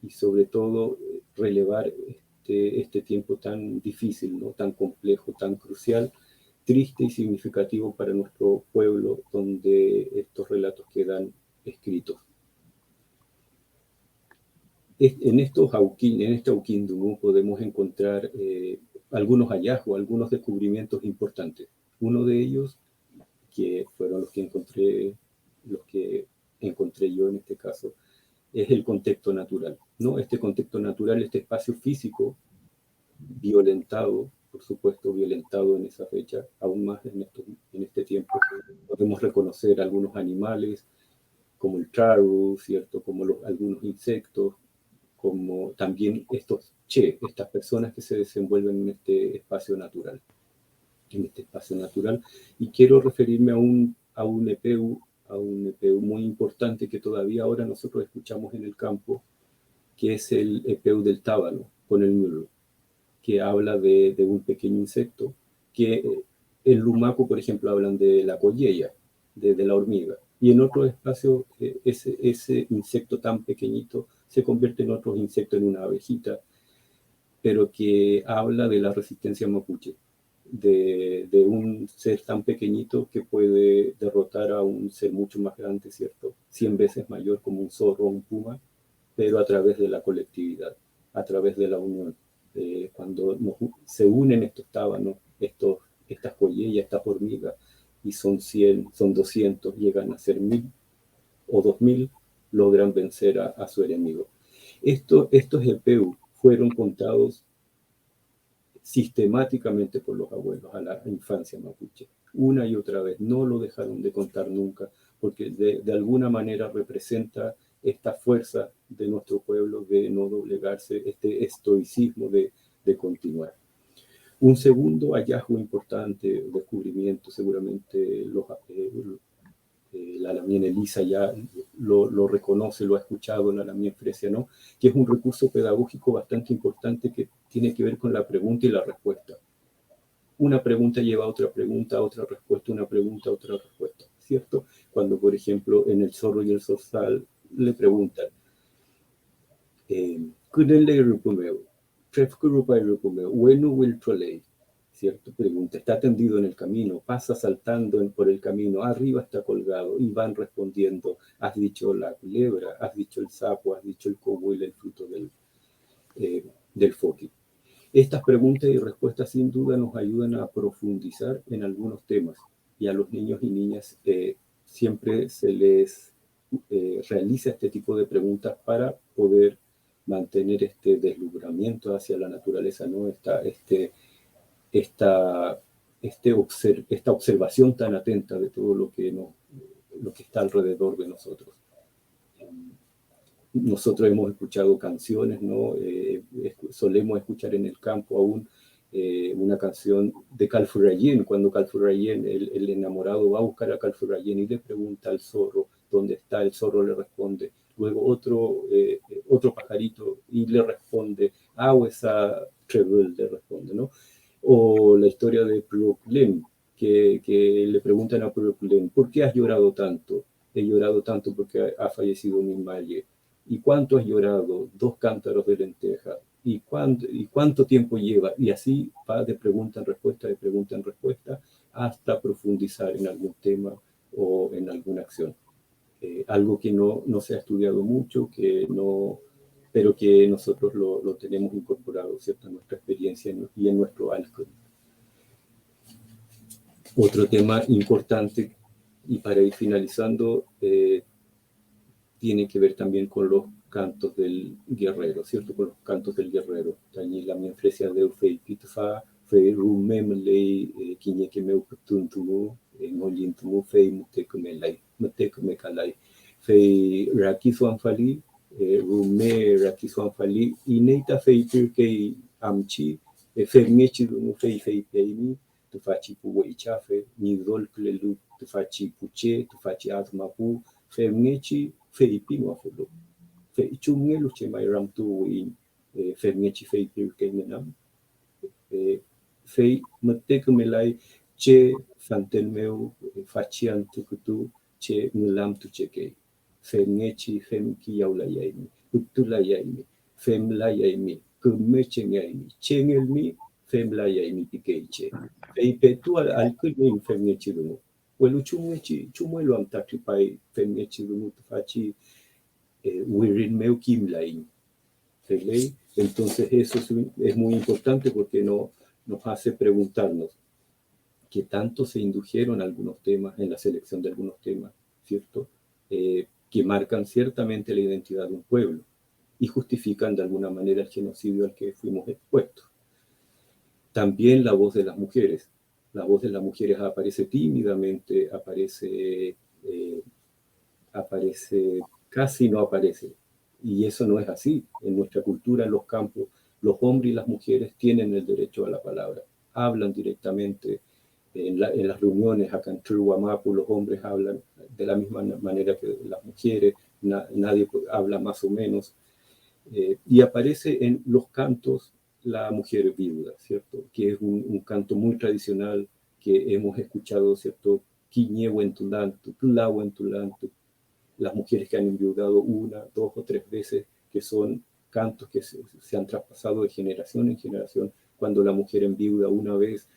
Speaker 9: Y sobre todo, relevar este tiempo tan difícil, ¿no? Tan complejo, tan crucial, triste y significativo para nuestro pueblo, donde estos relatos quedan escritos. En este Aukin Tungu podemos encontrar algunos hallazgos, algunos descubrimientos importantes. Uno de ellos, que fueron los que encontré yo en este caso, es el contexto natural, ¿no? Este contexto natural, este espacio físico violentado, por supuesto violentado en esa fecha, aún más en este tiempo. Podemos reconocer algunos animales, como el charu, ¿cierto? Como algunos insectos, como también estas personas que se desenvuelven en este espacio natural. Y quiero referirme a un EPU muy importante que todavía ahora nosotros escuchamos en el campo, que es el EPU del tábano, con el mulu, que habla de un pequeño insecto, que en Lumaco, por ejemplo, hablan de la colleya, de la hormiga, y en otros espacios ese insecto tan pequeñito se convierte en otros insectos, en una abejita, pero que habla de la resistencia mapuche, de un ser tan pequeñito que puede derrotar a un ser mucho más grande, ¿cierto? 100 veces mayor, como un zorro o un puma, pero a través de la colectividad, a través de la unión. Cuando se unen estos tábanos, estas collellas, estas hormigas, y son 100, son 200, llegan a ser 1000 o 2000, logran vencer a su enemigo. Estos EPU fueron contados sistemáticamente por los abuelos a la infancia mapuche, una y otra vez, no lo dejaron de contar nunca, porque de alguna manera representa esta fuerza de nuestro pueblo de no doblegarse, este estoicismo de continuar. Un segundo hallazgo importante, descubrimiento, seguramente la Lamien Elisa ya lo reconoce, lo ha escuchado, la Lamien Fresia, ¿no? Que es un recurso pedagógico bastante importante que tiene que ver con la pregunta y la respuesta. Una pregunta lleva a otra pregunta, otra respuesta, una pregunta, otra respuesta, ¿cierto? Cuando, por ejemplo, en El zorro y el zorzal le preguntan, ¿cierto? Pregunta, está tendido en el camino, pasa saltando por el camino, arriba está colgado, y van respondiendo, has dicho la culebra, has dicho el sapo, has dicho el cohuil, el fruto del foqui. Estas preguntas y respuestas sin duda nos ayudan a profundizar en algunos temas, y a los niños y niñas siempre se les realiza este tipo de preguntas para poder mantener este deslumbramiento hacia la naturaleza, ¿no? Esta observación tan atenta de todo lo que está alrededor de nosotros. Nosotros hemos escuchado canciones, ¿no? Solemos escuchar en el campo aún una canción de Calfurayén, cuando Calfurayén, el enamorado, va a buscar a Calfurayén y le pregunta al zorro dónde está, el zorro le responde, luego otro pajarito y le responde, esa Trevel le responde, ¿no? O la historia de Proclem, que le preguntan a Proclem, ¿por qué has llorado tanto? He llorado tanto porque ha fallecido mi madre. ¿Y cuánto has llorado? 2 cántaros de lenteja. ¿Y cuánto tiempo lleva? Y así va de pregunta en respuesta, hasta profundizar en algún tema o en alguna acción. Algo que no se ha estudiado mucho, pero que nosotros lo tenemos incorporado, ¿cierto?, en nuestra experiencia y en nuestro alcohol. Otro tema importante, y para ir finalizando, tiene que ver también con los cantos del guerrero, ¿cierto? Con los cantos del guerrero. Allí la mienfresia de Ufei Pitfa, Fei Rumemlei, Kiñeke Meukutuntumu, Molintumu, Fei Mutekumekalai, Fei Rakisuanfali, Rume Rakisuanfali, Ineita Fei Pirkei Amchi, Fermechi Rumu Fei Peimi, Tufachi Puweichafe, Nidol Klelu, Tufachi Puche, Tufachi Azmapu, Fermechi Fei Pinuafulu. Fei Chungelu Chemai Ramtu in Fermechi Fei Pirkei Menam. Fei Mutekumelai Che Fantelmeu Fachian Tukutu Che Mulam Tucheke. Fermechi Femki Yaulayaimi, Utulayaimi, Femlayaimi, Kumechenyaimi, Chengelmi, Femlayaimi Pikeiche. Fei Petu al-Kulmi Fermechi Rumu. Welu Chumuelo Amtatripai Fermechi Rumu Tufachi Wirin Meu Kimlaim. Entonces eso es muy importante porque nos hace preguntarnos qué tanto se indujeron algunos temas en la selección de algunos temas, ¿cierto? Que marcan ciertamente la identidad de un pueblo y justifican de alguna manera el genocidio al que fuimos expuestos. También la voz de las mujeres. La voz de las mujeres aparece tímidamente, aparece, casi no aparece. Y eso no es así. En nuestra cultura, en los campos, los hombres y las mujeres tienen el derecho a la palabra. Hablan directamente. En las reuniones acá en Churwamapu, los hombres hablan de la misma manera que las mujeres, nadie habla más o menos. Y aparece en los cantos la mujer viuda, ¿cierto? Que es un canto muy tradicional que hemos escuchado, ¿cierto? Quiñehuentulantu, tulahuentulantu, las mujeres que han enviudado 1, 2 o 3 veces, que son cantos que se han traspasado de generación en generación. Cuando la mujer enviuda una vez,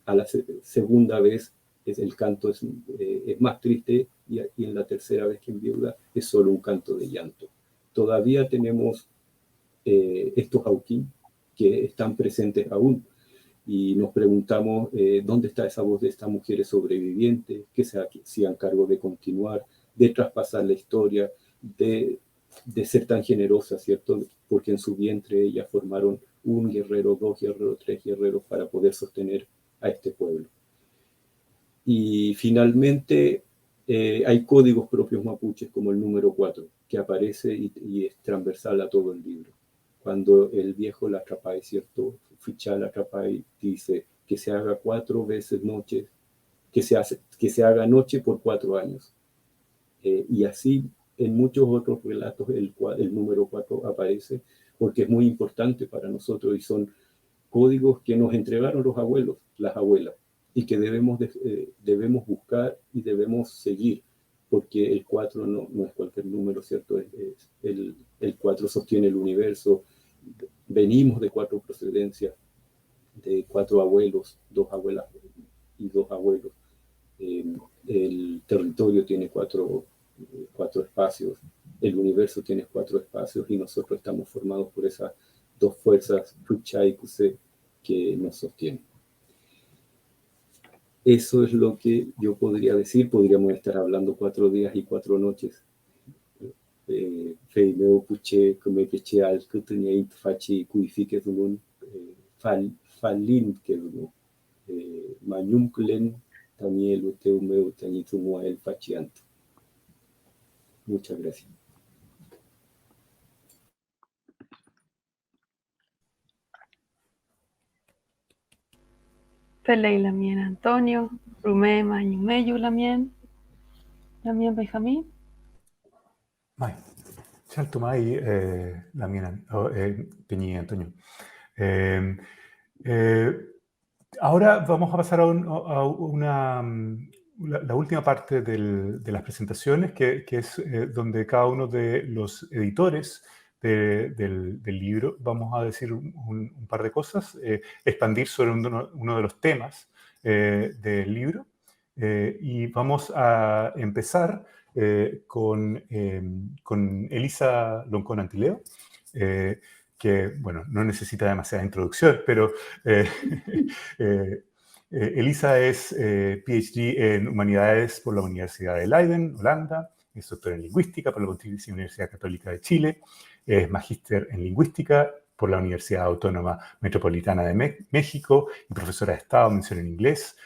Speaker 9: a la segunda vez el canto es más triste y en la tercera vez que enviuda es solo un canto de llanto. Todavía tenemos estos auquín que están presentes aún y nos preguntamos dónde está esa voz de estas mujeres sobrevivientes que se hacían cargo de continuar, de traspasar la historia, de ser tan generosas, ¿cierto? Porque en su vientre ellas formaron 1 guerrero, 2 guerreros, 3 guerreros para poder sostener a este pueblo. Y finalmente hay códigos propios mapuches como el número 4, que aparece y es transversal a todo el libro. Cuando el viejo Latrapay, ¿cierto? Fichal Latrapay dice que se haga 4 veces noche, que se haga noche por 4 años. Y así en muchos otros relatos el número 4 aparece porque es muy importante para nosotros y son códigos que nos entregaron los abuelos, las abuelas, y que debemos buscar y debemos seguir, porque el 4 no es cualquier número, ¿cierto? El 4 sostiene el universo. Venimos de 4 procedencias, de 4 abuelos, 2 abuelas y 2 abuelos. El territorio tiene 4 espacios, el universo tiene 4 espacios y nosotros estamos formados por esas 2 fuerzas, Fucha y Kuse, que nos sostienen. Eso es lo que yo podría decir. Podríamos estar hablando 4 días y 4 noches fei meu puce că me pece al cât în ei faci cuifiche tunun falin que no manium clen también lo teu meu tani tumo el facianto. Muchas gracias.
Speaker 5: Pelei Lamien Antonio, Rumé Mañumeyu Lamien Benjamín.
Speaker 3: Mai, Chalto Mai, Lamien Peñi Antonio. Ahora vamos a pasar a la última parte de las presentaciones, que es donde cada uno de los editores del libro vamos a decir un par de cosas, expandir sobre uno de los temas del libro. Y vamos a empezar con Elisa Loncón Antileo, que, bueno, no necesita demasiada introducción, pero Elisa es PhD en Humanidades por la Universidad de Leiden, Holanda, es doctora en Lingüística por la Pontificia Universidad Católica de Chile, es magíster en Lingüística por la Universidad Autónoma Metropolitana de México y profesora de Estado, mención en inglés,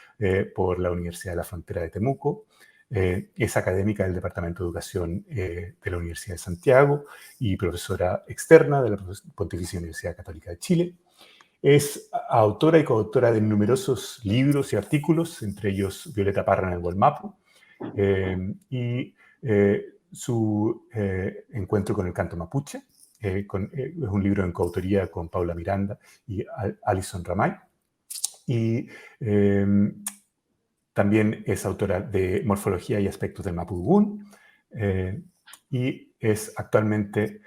Speaker 3: por la Universidad de la Frontera de Temuco. Es académica del Departamento de Educación de la Universidad de Santiago y profesora externa de la Pontificia Universidad Católica de Chile. Es autora y coautora de numerosos libros y artículos, entre ellos Violeta Parra en el Gualmapu, y su encuentro con el canto mapuche, es un libro en coautoría con Paula Miranda y Alison Ramay. Y también es autora de Morfología y Aspectos del Mapudungun y es actualmente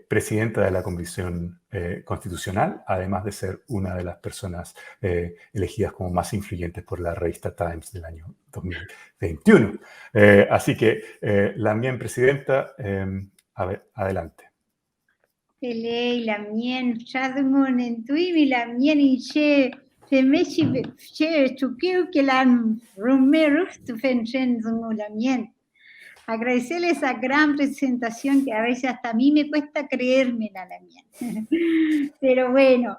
Speaker 3: presidenta de la Convención Constitucional, además de ser una de las personas elegidas como más influyentes por la revista Times del año 2021. Así que, Lamien, presidenta, adelante.
Speaker 2: Pelei Lamien, Shadungun en Tuimi Lamien y Che. Femeshi che chukiu que la rumerus tu fenchen zungulamien. Agradecerle esa gran presentación que a veces hasta a mí me cuesta creérmela la mía. Pero bueno,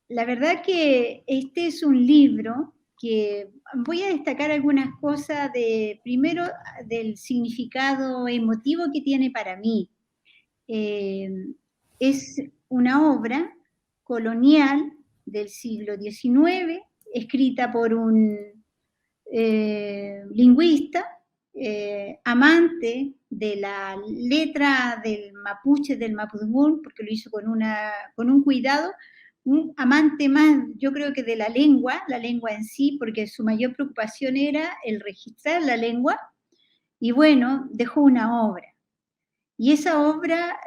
Speaker 2: la verdad que este es un libro que voy a destacar algunas cosas primero del significado emotivo que tiene para mí. Es una obra colonial del siglo XIX, escrita por un lingüista, amante de la letra del mapuche, del mapudungun, porque lo hizo con un cuidado, un amante más, yo creo que de la lengua en sí, porque su mayor preocupación era el registrar la lengua, y bueno, dejó una obra. Y esa obra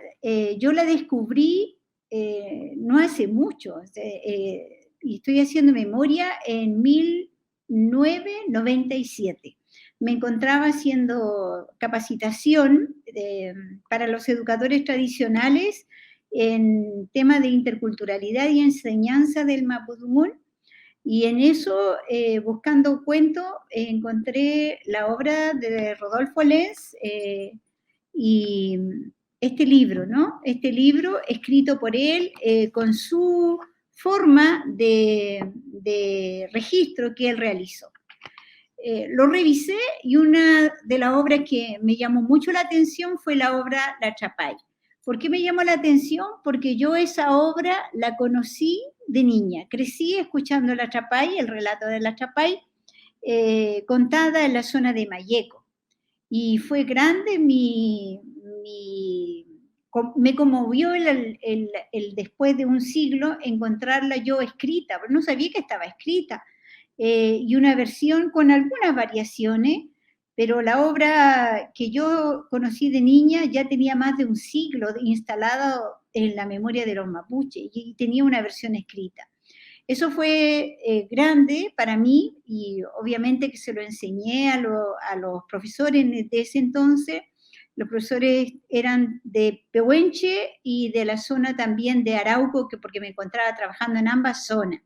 Speaker 2: yo la descubrí no hace mucho, y estoy haciendo memoria en 1997. Me encontraba haciendo capacitación para los educadores tradicionales en temas de interculturalidad y enseñanza del mapudungun, y en eso, buscando cuentos, encontré la obra de Rodolfo Lenz y este libro, ¿no? Este libro escrito por él con su forma de registro que él realizó. Lo revisé y una de las obras que me llamó mucho la atención fue la obra La Chapay. ¿Por qué me llamó la atención? Porque yo esa obra la conocí de niña. Crecí escuchando La Chapay, el relato de La Chapay, contada en la zona de Mayeco. Y fue grande me conmovió el después de un siglo encontrarla yo escrita, pero no sabía que estaba escrita, y una versión con algunas variaciones, pero la obra que yo conocí de niña ya tenía más de un siglo instalado en la memoria de los mapuches y tenía una versión escrita. Eso fue grande para mí y obviamente que se lo enseñé a los profesores de ese entonces. Los profesores eran de Pehuenche y de la zona también de Arauco, porque me encontraba trabajando en ambas zonas.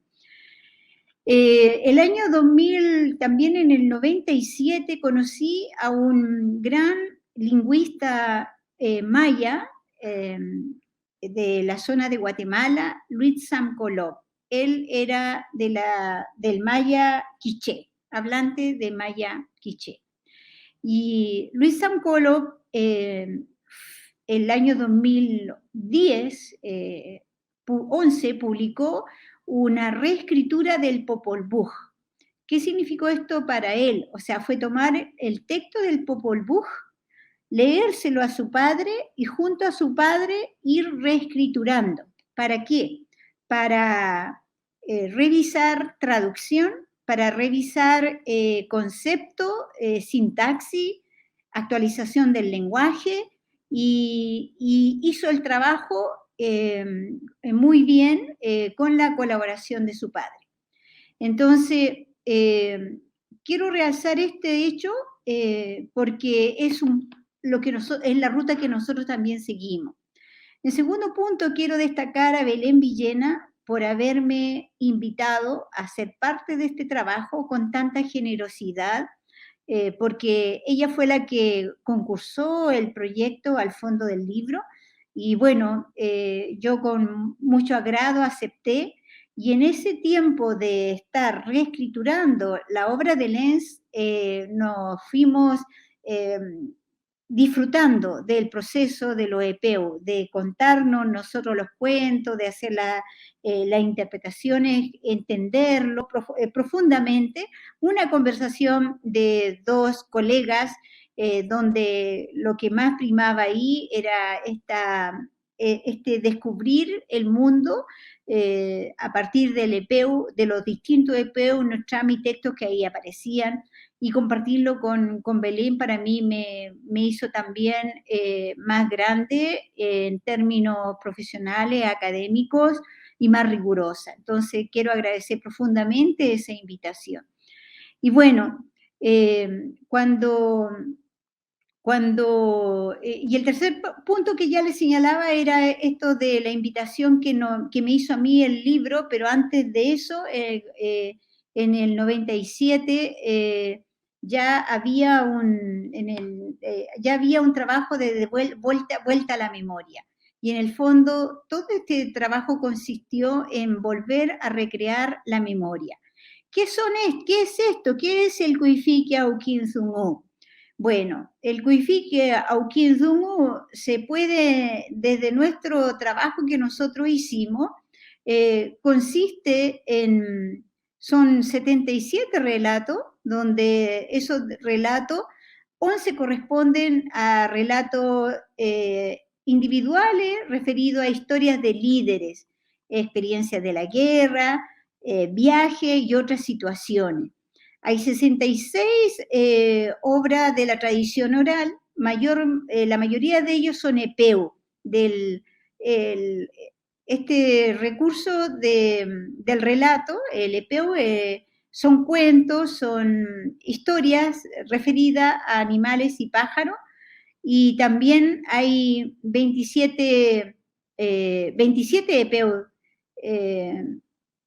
Speaker 2: El año 2000, también en el 97, conocí a un gran lingüista maya de la zona de Guatemala, Luis Samcolov. Él era del maya quiché, hablante de maya quiché. Y Luis Samcolov, el año 2010, 11, publicó una reescritura del Popol Vuh. ¿Qué significó esto para él? O sea, fue tomar el texto del Popol Vuh, leérselo a su padre y junto a su padre ir reescriturando. ¿Para qué? Para revisar traducción, para revisar concepto, sintaxis, actualización del lenguaje, y hizo el trabajo muy bien con la colaboración de su padre. Entonces, quiero realzar este hecho porque es la ruta que nosotros también seguimos. En segundo punto, quiero destacar a Belén Villena por haberme invitado a ser parte de este trabajo con tanta generosidad, porque ella fue la que concursó el proyecto al fondo del libro, y bueno, yo con mucho agrado acepté, y en ese tiempo de estar reescriturando la obra de Lenz, nos fuimos disfrutando del proceso de lo epeu, de contarnos nosotros los cuentos, de hacer las interpretaciones, entenderlo profundamente, una conversación de dos colegas donde lo que más primaba ahí era descubrir el mundo a partir del epeu, de los distintos epeu, Necham y textos que ahí aparecían, y compartirlo con Belén para mí me hizo también más grande en términos profesionales, académicos y más rigurosa. Entonces quiero agradecer profundamente esa invitación. Y bueno, y el tercer punto que ya les señalaba era esto de la invitación que me hizo a mí el libro, pero antes de eso, en el 97, ya había un trabajo de vuelta a la memoria. Y en el fondo, todo este trabajo consistió en volver a recrear la memoria. ¿Qué es esto? ¿Qué es el Kuifique Auquinzungu? Bueno, el Kuifique Auquinzungu se puede, desde nuestro trabajo que nosotros hicimos, consiste en, son 77 relatos, donde esos relatos, 11 corresponden a relatos individuales referidos a historias de líderes, experiencias de la guerra, viajes y otras situaciones. Hay 66 obras de la tradición oral, la mayoría de ellos son epeu, este recurso del relato, el epeu, son cuentos, son historias referidas a animales y pájaros, y también hay 27 epeu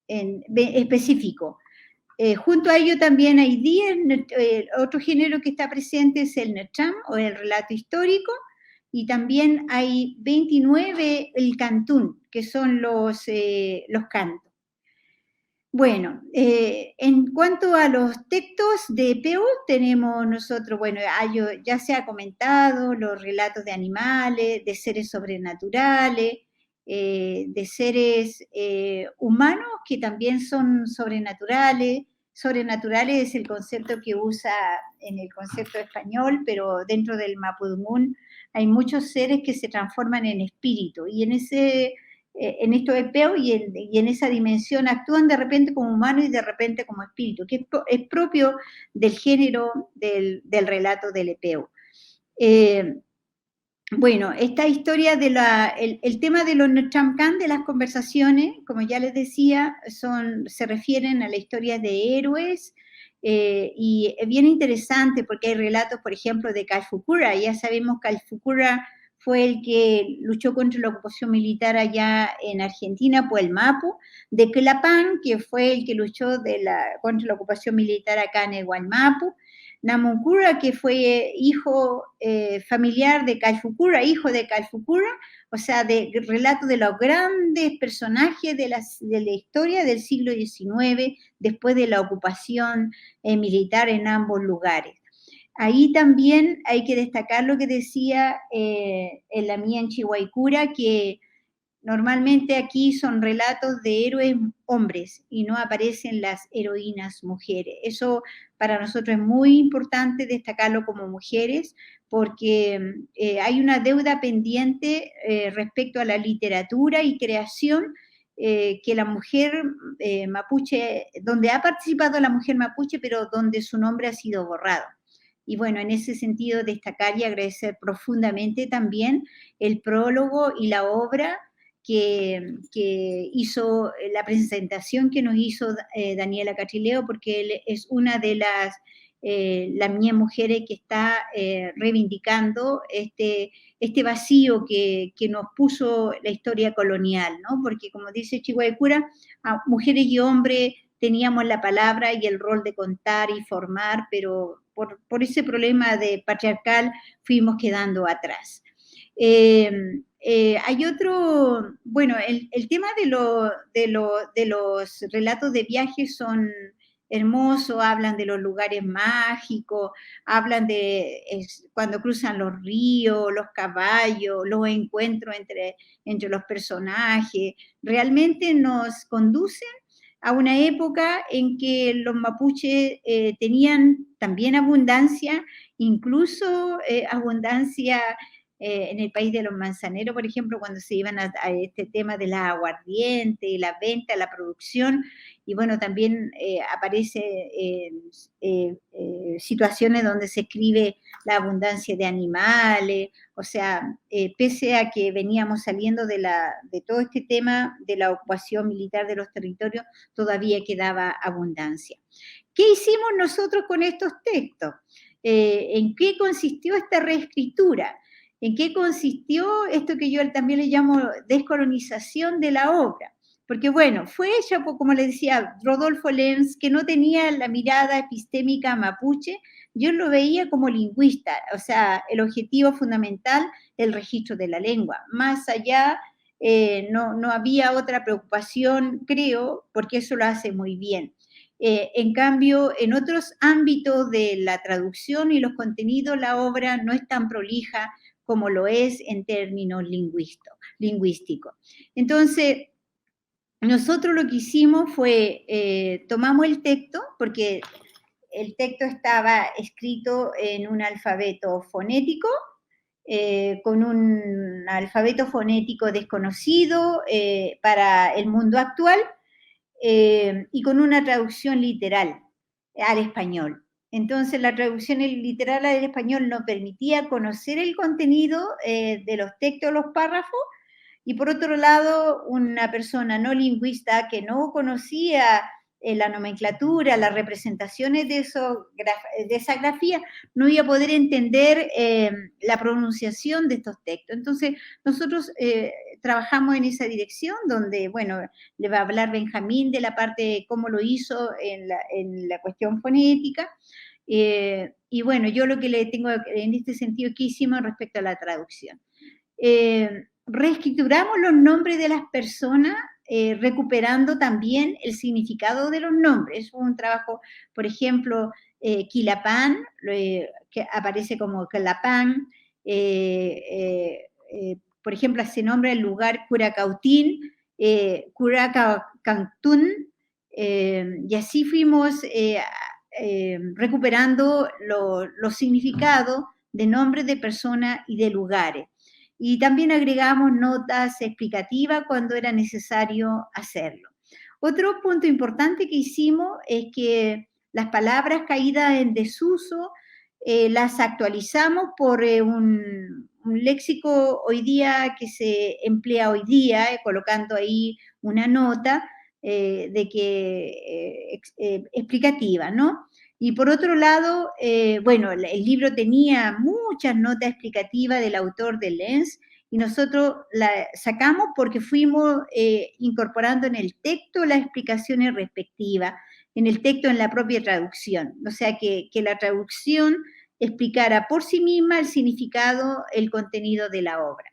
Speaker 2: específicos. Junto a ello también hay 10, otro género que está presente es el Necham, o el relato histórico, y también hay 29 el cantún, que son los cantos. Bueno, en cuanto a los textos de epeu, tenemos nosotros, bueno, ya se ha comentado, los relatos de animales, de seres sobrenaturales, de seres humanos que también son sobrenaturales. Sobrenaturales es el concepto que usa en el concepto español, pero dentro del Mapudungun hay muchos seres que se transforman en espíritu, y en estos epeu y en esa dimensión actúan de repente como humanos y de repente como espíritu, que es propio del género del relato del epeu. Bueno, esta historia el tema de los Necham-Can, de las conversaciones, como ya les decía, se refieren a la historia de héroes, y es bien interesante porque hay relatos, por ejemplo, de Calfucurá. Ya sabemos que Calfucurá fue el que luchó contra la ocupación militar allá en Argentina por el Mapu, de Quilapán, que fue el que luchó contra la ocupación militar acá en el Gualmapu, Namuncura, que fue hijo familiar de Calfucurra, hijo de Calfucurra, o sea, de relato de los grandes personajes de la historia del siglo XIX, después de la ocupación militar en ambos lugares. Ahí también hay que destacar lo que decía en la mía en Chihuaycura, que normalmente aquí son relatos de héroes hombres y no aparecen las heroínas mujeres. Eso para nosotros es muy importante destacarlo como mujeres, porque hay una deuda pendiente respecto a la literatura y creación que la mujer mapuche, donde ha participado la mujer mapuche, pero donde su nombre ha sido borrado. Y bueno, en ese sentido destacar y agradecer profundamente también el prólogo y la obra que hizo, la presentación que nos hizo Daniela Catrileo, porque él es una de las niñas mujeres que está reivindicando este vacío que nos puso la historia colonial, ¿no? Porque como dice Chihuaycura, mujeres y hombres teníamos la palabra y el rol de contar y formar, pero por ese problema de patriarcal fuimos quedando atrás. Hay otro, bueno, el tema de los relatos de viajes son hermosos, hablan de los lugares mágicos, hablan de cuando cruzan los ríos, los caballos, los encuentros entre los personajes, realmente nos conducen a una época en que los mapuches tenían también abundancia, incluso abundancia en el país de los manzaneros, por ejemplo, cuando se iban a este tema de la aguardiente, la venta, la producción, y bueno, también aparece situaciones donde se escribe la abundancia de animales, o sea, pese a que veníamos saliendo de todo este tema de la ocupación militar de los territorios, todavía quedaba abundancia. ¿Qué hicimos nosotros con estos textos? ¿En qué consistió esta reescritura? ¿En qué consistió esto que yo también le llamo descolonización de la obra? Porque bueno, fue ella, como le decía, Rodolfo Lenz, que no tenía la mirada epistémica mapuche, yo lo veía como lingüista, o sea, el objetivo fundamental, el registro de la lengua. Más allá, no había otra preocupación, creo, porque eso lo hace muy bien. En cambio, en otros ámbitos de la traducción y los contenidos, la obra no es tan prolija como lo es en términos lingüísticos. Entonces, nosotros lo que hicimos fue, tomamos el texto, porque el texto estaba escrito en un alfabeto fonético, con un alfabeto fonético desconocido para el mundo actual, y con una traducción literal al español. Entonces, la traducción literal al español nos permitía conocer el contenido de los textos, los párrafos, y por otro lado, una persona no lingüista que no conocía la nomenclatura, las representaciones de esa grafía, no iba a poder entender la pronunciación de estos textos. Entonces, nosotros trabajamos en esa dirección, donde, bueno, le va a hablar Benjamín de la parte de cómo lo hizo en la cuestión fonética, y bueno, yo lo que le tengo en este sentido que hicimos respecto a la traducción. Reescrituramos los nombres de las personas, recuperando también el significado de los nombres. Es un trabajo, por ejemplo, Quilapán, que aparece como Quilapán, por ejemplo, se nombra el lugar Curacautín, Curacantún, y así fuimos recuperando los significados de nombres de personas y de lugares. Y también agregamos notas explicativas cuando era necesario hacerlo. Otro punto importante que hicimos es que las palabras caídas en desuso las actualizamos por un léxico hoy día que se emplea hoy día, colocando ahí una nota explicativa, ¿no? Y por otro lado, bueno, el libro tenía muchas notas explicativas del autor de Lenz, y nosotros la sacamos porque fuimos incorporando en el texto las explicaciones respectivas, en el texto, en la propia traducción. O sea, que la traducción explicara por sí misma el significado, el contenido de la obra.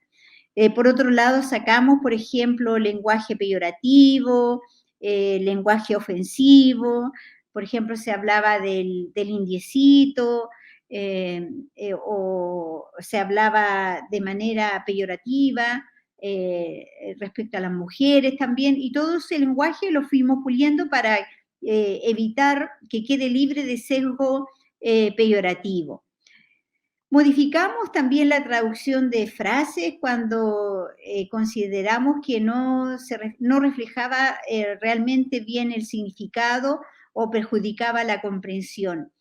Speaker 2: Por otro lado, sacamos, por ejemplo, lenguaje peyorativo, lenguaje ofensivo. Por ejemplo, se hablaba del indiecito, o se hablaba de manera peyorativa respecto a las mujeres también, y todo ese lenguaje lo fuimos puliendo para evitar que quede libre de sesgo peyorativo. Modificamos también la traducción de frases cuando consideramos que no reflejaba realmente bien el significado o perjudicaba la comprensión.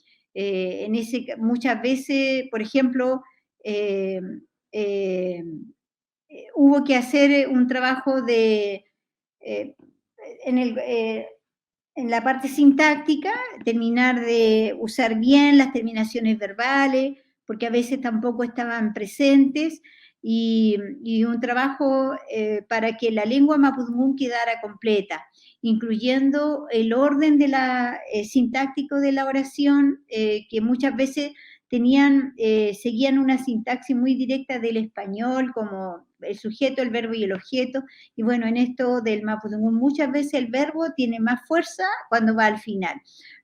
Speaker 2: Muchas veces, por ejemplo, hubo que hacer un trabajo en la parte sintáctica, terminar de usar bien las terminaciones verbales, porque a veces tampoco estaban presentes, y un trabajo para que la lengua mapudungún quedara completa, incluyendo el orden sintáctico de la oración, que muchas veces seguían una sintaxis muy directa del español, como el sujeto, el verbo y el objeto, y bueno, en esto del mapudungún muchas veces el verbo tiene más fuerza cuando va al final.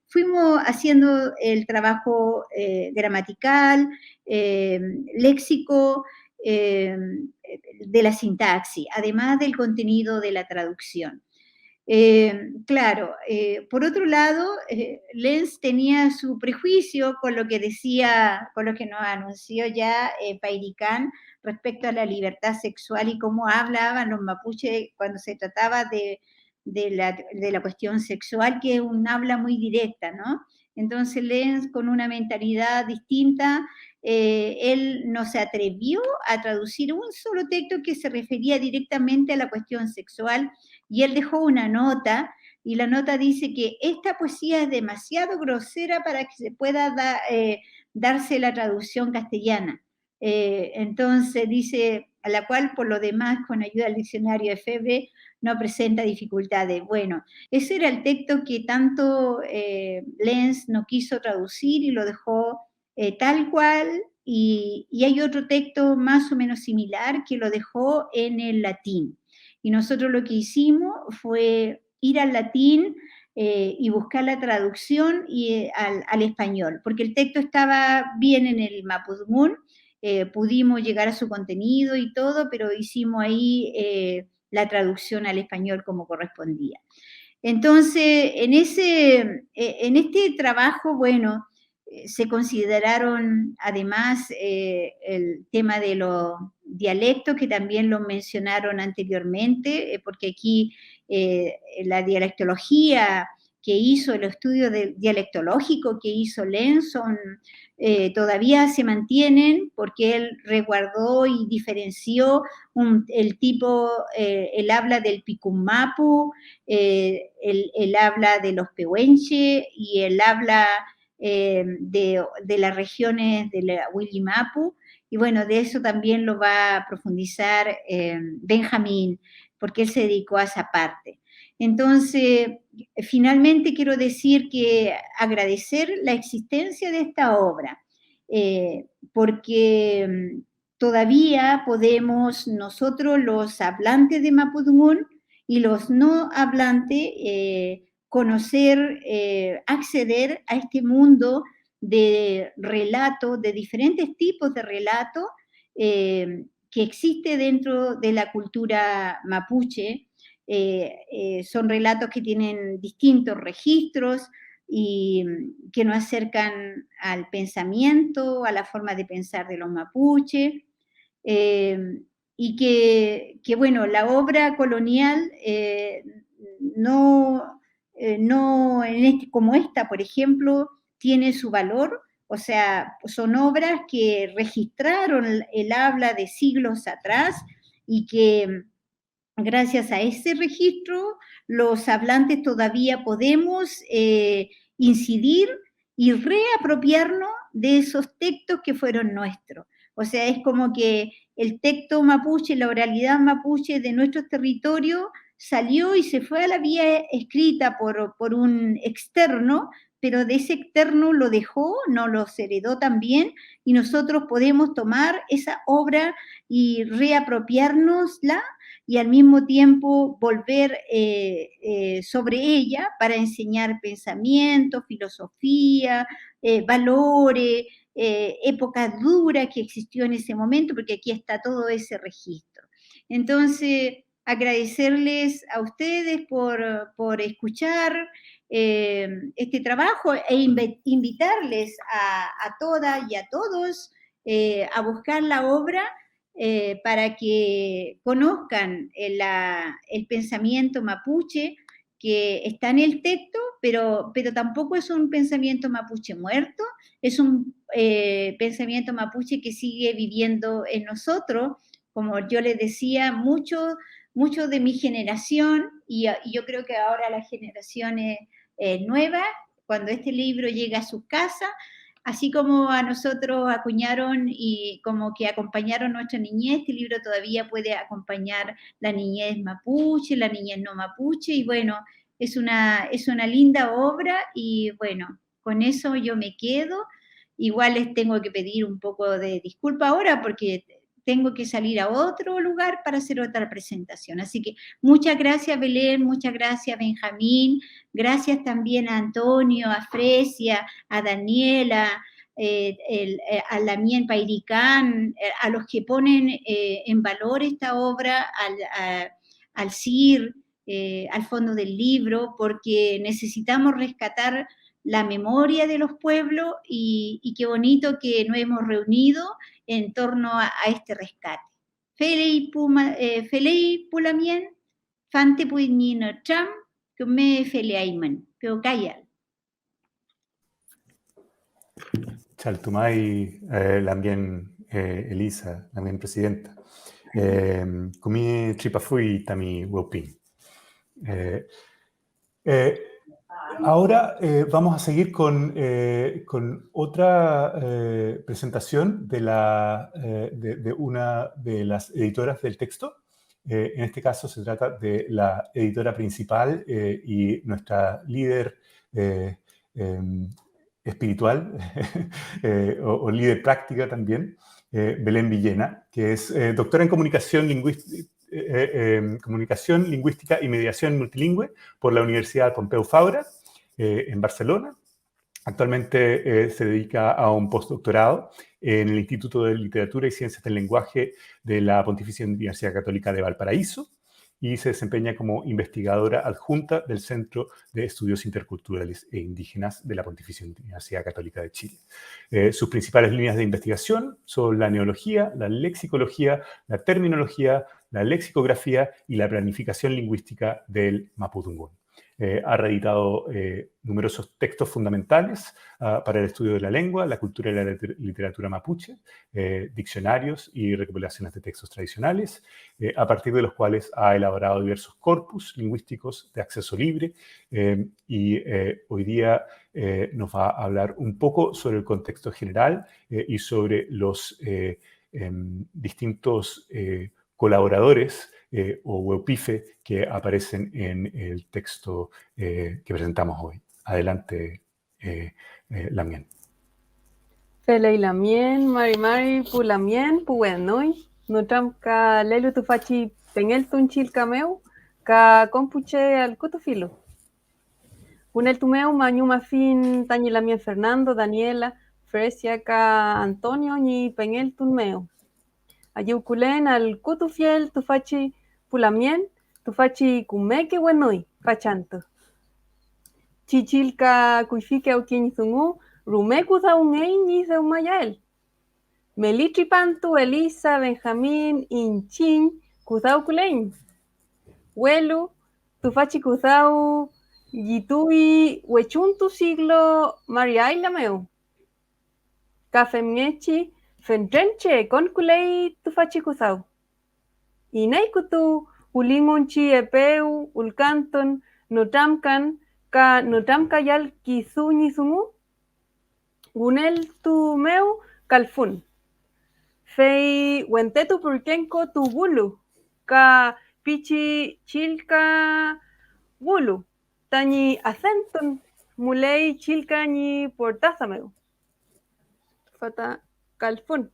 Speaker 2: Fuimos haciendo el trabajo gramatical, léxico, de la sintaxis, además del contenido de la traducción. Claro, por otro lado, Lenz tenía su prejuicio con lo que nos anunció ya Pairicán respecto a la libertad sexual y cómo hablaban los mapuches cuando se trataba de la cuestión sexual, que es un habla muy directa, ¿no? Entonces Lenz, con una mentalidad distinta, él no se atrevió a traducir un solo texto que se refería directamente a la cuestión sexual, y él dejó una nota, y la nota dice que esta poesía es demasiado grosera para que se pueda darse la traducción castellana. Entonces dice, a la cual por lo demás, con ayuda del diccionario FB, no presenta dificultades. Bueno, ese era el texto que tanto Lenz no quiso traducir y lo dejó tal cual, y hay otro texto más o menos similar que lo dejó en el latín. Y nosotros lo que hicimos fue ir al latín y buscar la traducción al español, porque el texto estaba bien en el mapudungún, pudimos llegar a su contenido y todo, pero hicimos ahí la traducción al español como correspondía. Entonces, en este trabajo, bueno, se consideraron además el tema de los dialectos, que también lo mencionaron anteriormente, porque aquí la dialectología que hizo, el estudio dialectológico que hizo Lenz, todavía se mantienen, porque él resguardó y diferenció el habla del Picumapu, el habla de los Pehuenche y el habla de las regiones de la Willimapu, y bueno, de eso también lo va a profundizar Benjamín, porque él se dedicó a esa parte. Entonces, finalmente quiero decir que agradecer la existencia de esta obra, porque todavía podemos nosotros, los hablantes de mapudungún y los no hablantes, conocer, acceder a este mundo de relatos, de diferentes tipos de relatos que existe dentro de la cultura mapuche. Son relatos que tienen distintos registros y que nos acercan al pensamiento, a la forma de pensar de los mapuches, y que, bueno, la obra colonial como esta, por ejemplo, tiene su valor. O sea, son obras que registraron el habla de siglos atrás y que gracias a ese registro los hablantes todavía podemos incidir y reapropiarnos de esos textos que fueron nuestros. O sea, es como que el texto mapuche, la oralidad mapuche de nuestros territorios salió y se fue a la vía escrita por un externo, pero de ese externo lo dejó, no los heredó también, y nosotros podemos tomar esa obra y reapropiárnosla y al mismo tiempo volver sobre ella para enseñar pensamiento, filosofía, valores, épocas duras que existió en ese momento, porque aquí está todo ese registro. Entonces, agradecerles a ustedes por escuchar este trabajo e invitarles a todas y a todos a buscar la obra para que conozcan el pensamiento mapuche que está en el texto, pero tampoco es un pensamiento mapuche muerto, es un pensamiento mapuche que sigue viviendo en nosotros, como yo les decía, mucho de mi generación, y yo creo que ahora las generaciones nuevas, cuando este libro llega a sus casas, así como a nosotros acuñaron y como que acompañaron nuestra niñez, este libro todavía puede acompañar la niñez mapuche, la niñez no mapuche, y bueno, es una linda obra, y bueno, con eso yo me quedo. Igual les tengo que pedir un poco de disculpa ahora porque tengo que salir a otro lugar para hacer otra presentación. Así que muchas gracias, Belén, muchas gracias, Benjamín, gracias también a Antonio, a Fresia, a Daniela, a Lamien Pairicán, a los que ponen en valor esta obra, al CIR, al fondo del libro, porque necesitamos rescatar la memoria de los pueblos y qué bonito que nos hemos reunido en torno a este rescate. Felei Pulamien, Fante Puignino Tram, que me Feleaiman, que Ocayal.
Speaker 3: Chaltumay, también Elisa, también presidenta. Kumi Tripafui Tami Wopin. Ahora vamos a seguir con otra presentación de una de las editoras del texto. En este caso se trata de la editora principal y nuestra líder espiritual o líder práctica también, Belén Villena, que es doctora en comunicación lingüística y mediación multilingüe por la Universidad Pompeu Fabra en Barcelona. Actualmente se dedica a un postdoctorado en el Instituto de Literatura y Ciencias del Lenguaje de la Pontificia Universidad Católica de Valparaíso y se desempeña como investigadora adjunta del Centro de Estudios Interculturales e Indígenas de la Pontificia Universidad Católica de Chile. Sus principales líneas de investigación son la neología, la lexicología, la terminología, la lexicografía y la planificación lingüística del mapudungún. Ha reeditado numerosos textos fundamentales para el estudio de la lengua, la cultura y la literatura mapuche, diccionarios y recopilaciones de textos tradicionales, a partir de los cuales ha elaborado diversos corpus lingüísticos de acceso libre y hoy día nos va a hablar un poco sobre el contexto general y sobre los distintos colaboradores o weupife que aparecen en el texto que presentamos hoy. Adelante, Lamien.
Speaker 5: Felei Lamien, Mari Pulamien, Puenoi, Nutram ka lelu tufachi pengel tunchil cameu, ka compuche al cutufilo. Unel tumeu mañuma fin tañi Lamien Fernando, Daniela, Fresia ka Antonio ni pengel tunmeu. Ayukulen al kutufiel tufachi Pulamien, tufachi kumeke wenoi, pachanto. Chichilka kuifike au kiñzungu, rumeku zaungei ni zeumayael. Melitri pantu, Elisa, Benjamín, Inchin, kuzau kulein. Welu, tufachi kuzau, yitui, wechuntu siglo, mariaila meu. Kafemiechi, fentrenche, con kulei, tufachi kuzau. Inaikutu ulimunchi epeu ulkanton notamkan ka notamka yal kizuni sungu gunel tu meu kalfun fei wentetu purkenko tu bulu ka pichi chilka wulu. Tañi acenton mulei chilka ñi portázameu. Fata calfun.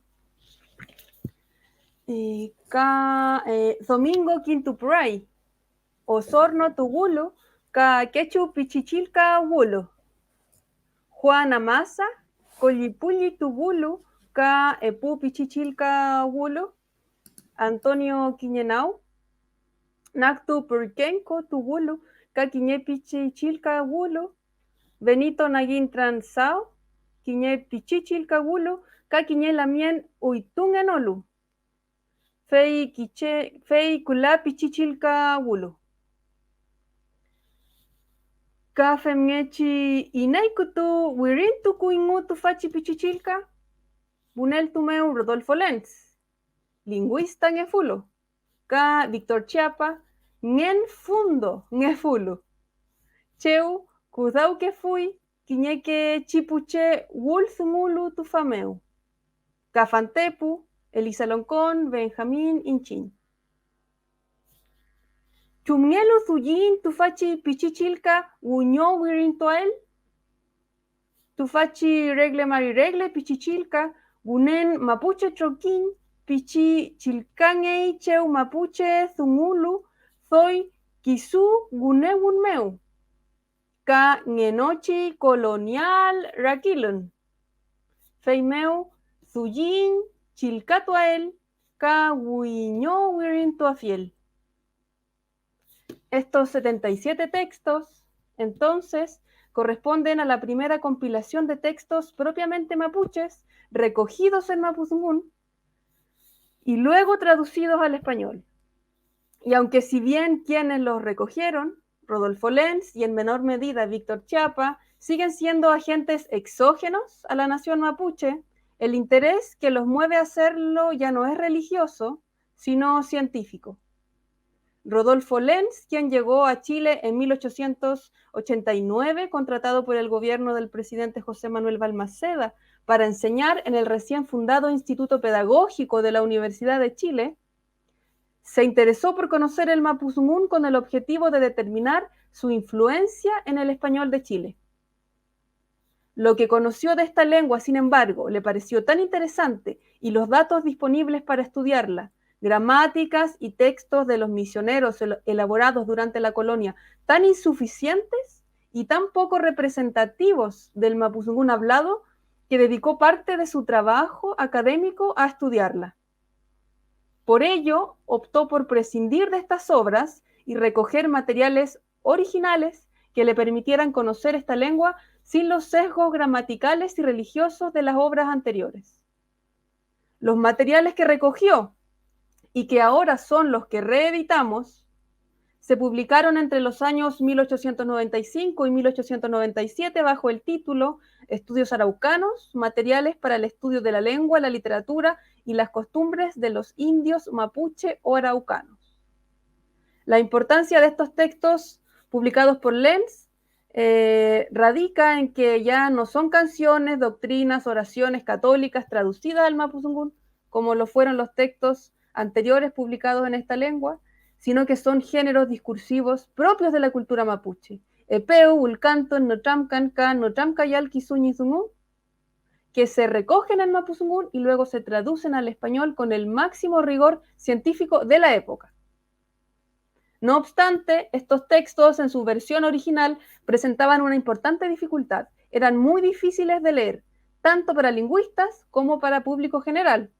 Speaker 5: Domingo quintupuray. Osorno tugulu ka quechu pichichilka wulu. Juana Masa collipulli tugulu ka epu pichichilka wulu. Antonio Quiñenau Nactu Purkenko tugulu ka quiñe pichichilka wulu. Benito Naguin Transao quiñe pichichilka wulu ka quiñe lamien uitungenolu. Fei kula pichichilka wulu. Ka femngechi inaikutu wirintu kuingutu fachi pichichilka. Bunel tumeu Rodolfo Lenz, lingüista ngefulo. Ka Víctor Chiapa, ngen fundo ngefulu. Cheu kudau que fui, quiñeque chipuche wulzumulu tufameu. Ka Fantepu, Elisa Loncón, Benjamín Inchin. Chumngelu zuyin tufachi pichichilka uño wirintoel. Tufachi regle mariregle pichichilka gunen mapuche troquín pichi chilkangei cheu mapuche zungulu soy kisu gunewunmeu. Ka ngenochi colonial rakilun. Feimeu zuyin chilcatuael ka huiño wirintoafiel. Estos 77 textos, entonces, corresponden a la primera compilación de textos propiamente mapuches, recogidos en Mapuzungún, y luego traducidos al español. Y aunque si bien quienes los recogieron, Rodolfo Lenz y en menor medida Víctor Chiapa, siguen siendo agentes exógenos a la nación mapuche, el interés que los mueve a hacerlo ya no es religioso, sino científico. Rodolfo Lenz, quien llegó a Chile en 1889, contratado por el gobierno del presidente José Manuel Balmaceda para enseñar en el recién fundado Instituto Pedagógico de la Universidad de Chile, se interesó por conocer el Mapuzungún con el objetivo de determinar su influencia en el español de Chile. Lo que conoció de esta lengua, sin embargo, le pareció tan interesante y los datos disponibles para estudiarla, gramáticas y textos de los misioneros elaborados durante la colonia tan insuficientes y tan poco representativos del Mapuzungún hablado, que dedicó parte de su trabajo académico a estudiarla. Por ello, optó por prescindir de estas obras y recoger materiales originales que le permitieran conocer esta lengua sin los sesgos gramaticales y religiosos de las obras anteriores. Los materiales que recogió y que ahora son los que reeditamos, se publicaron entre los años 1895 y 1897 bajo el título Estudios Araucanos, materiales para el estudio de la lengua, la literatura y las costumbres de los indios mapuche o araucanos. La importancia de estos textos publicados por Lenz radica en que ya no son canciones, doctrinas, oraciones católicas traducidas al Mapuzungún, como lo fueron los textos anteriores publicados en esta lengua, sino que son géneros discursivos propios de la cultura mapuche. Epeu, Ulcanton, Notramcan, Ka, Notramcayal, Kisuñizungún, que se recogen en Mapuzungún y luego se traducen al español con el máximo rigor científico de la época. No obstante, estos textos en su versión original presentaban una importante dificultad. Eran muy difíciles de leer, tanto para lingüistas como para público general.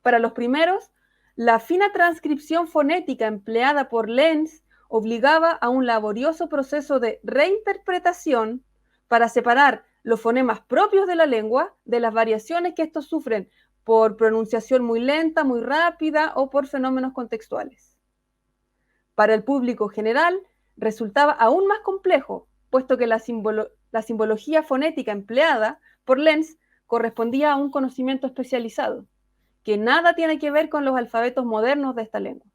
Speaker 5: Para los primeros, la fina transcripción fonética empleada por Lenz obligaba a un laborioso proceso de reinterpretación para separar los fonemas propios de la lengua de las variaciones que estos sufren por pronunciación muy lenta, muy rápida o por fenómenos contextuales. Para el público general resultaba aún más complejo, puesto que la simbología fonética empleada por Lenz correspondía a un conocimiento especializado, que nada tiene que ver con los alfabetos modernos de esta lengua.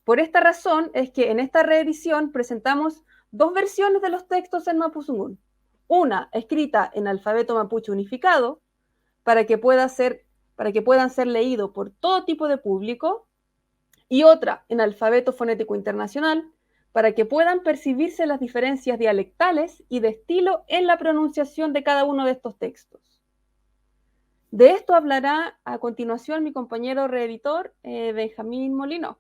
Speaker 5: Por esta razón es que en esta reedición presentamos dos versiones de los textos en Mapuzungún. Una escrita en alfabeto mapuche unificado, para que puedan ser leídos por todo tipo de público, y otra en alfabeto fonético internacional, para que puedan percibirse las diferencias dialectales y de estilo en la pronunciación de cada uno de estos textos. De esto hablará a continuación mi compañero reeditor, Benjamín Molino.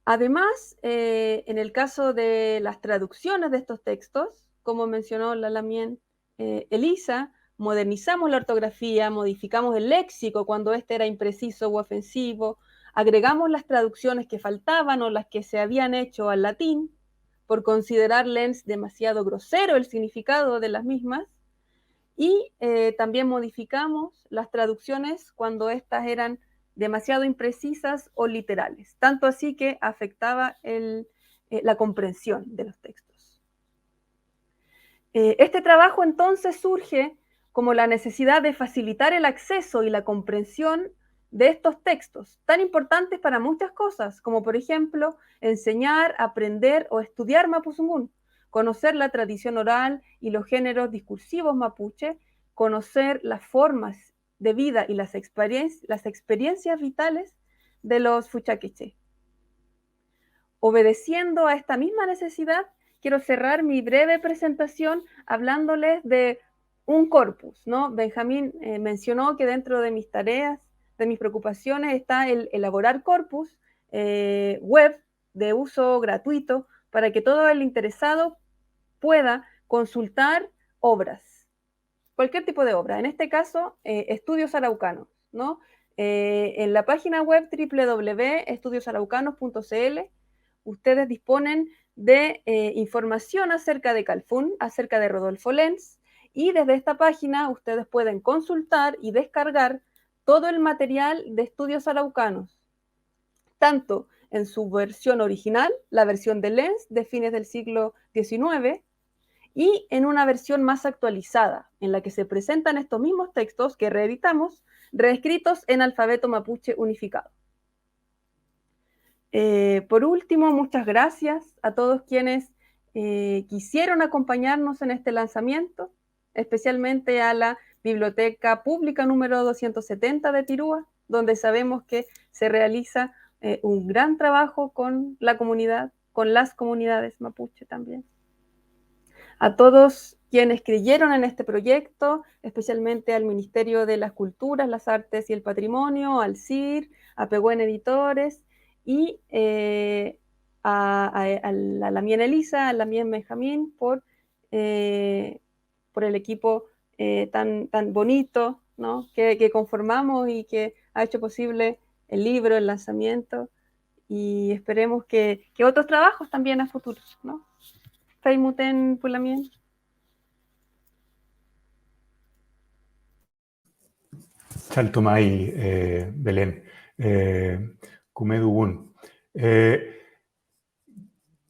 Speaker 5: Además, en el caso de las traducciones de estos textos, como mencionó la Lamien Elisa, modernizamos la ortografía, modificamos el léxico cuando este era impreciso u ofensivo, agregamos las traducciones que faltaban o las que se habían hecho al latín, por considerarles demasiado grosero el significado de las mismas, y también modificamos las traducciones cuando estas eran demasiado imprecisas o literales, tanto así que afectaba la comprensión de los textos. Este trabajo entonces surge como la necesidad de facilitar el acceso y la comprensión de estos textos, tan importantes para muchas cosas, como por ejemplo, enseñar, aprender o estudiar mapuzungún, conocer la tradición oral y los géneros discursivos mapuche, conocer las formas de vida y las experiencias vitales de los fuchaquiche. Obedeciendo a esta misma necesidad, quiero cerrar mi breve presentación hablándoles de un corpus, ¿no? Benjamín mencionó que dentro de mis tareas, de mis preocupaciones, está el elaborar corpus web de uso gratuito para que todo el interesado pueda consultar obras, cualquier tipo de obra, en este caso, estudios araucanos, ¿no? En la página web www.estudiosaraucanos.cl ustedes disponen de información acerca de Calfún, acerca de Rodolfo Lenz, y desde esta página ustedes pueden consultar y descargar todo el material de estudios araucanos, tanto en su versión original, la versión de Lenz de fines del siglo XIX, y en una versión más actualizada, en la que se presentan estos mismos textos que reeditamos, reescritos en alfabeto mapuche unificado. Por último, muchas gracias a todos quienes quisieron acompañarnos en este lanzamiento, especialmente a la Biblioteca Pública número 270 de Tirúa, donde sabemos que se realiza un gran trabajo con la comunidad, con las comunidades mapuche también. A todos quienes creyeron en este proyecto, especialmente al Ministerio de las Culturas, las Artes y el Patrimonio, al CIR, a Pehuen Editores, y a la Lamien Elisa, a la Lamien Benjamín, por el equipo tan bonito, ¿no? que conformamos y que ha hecho posible el libro, el lanzamiento, y esperemos que otros trabajos también a futuro, ¿no? Feimuten Pulamien.
Speaker 3: Chaltumay, Belén, Kumedugun.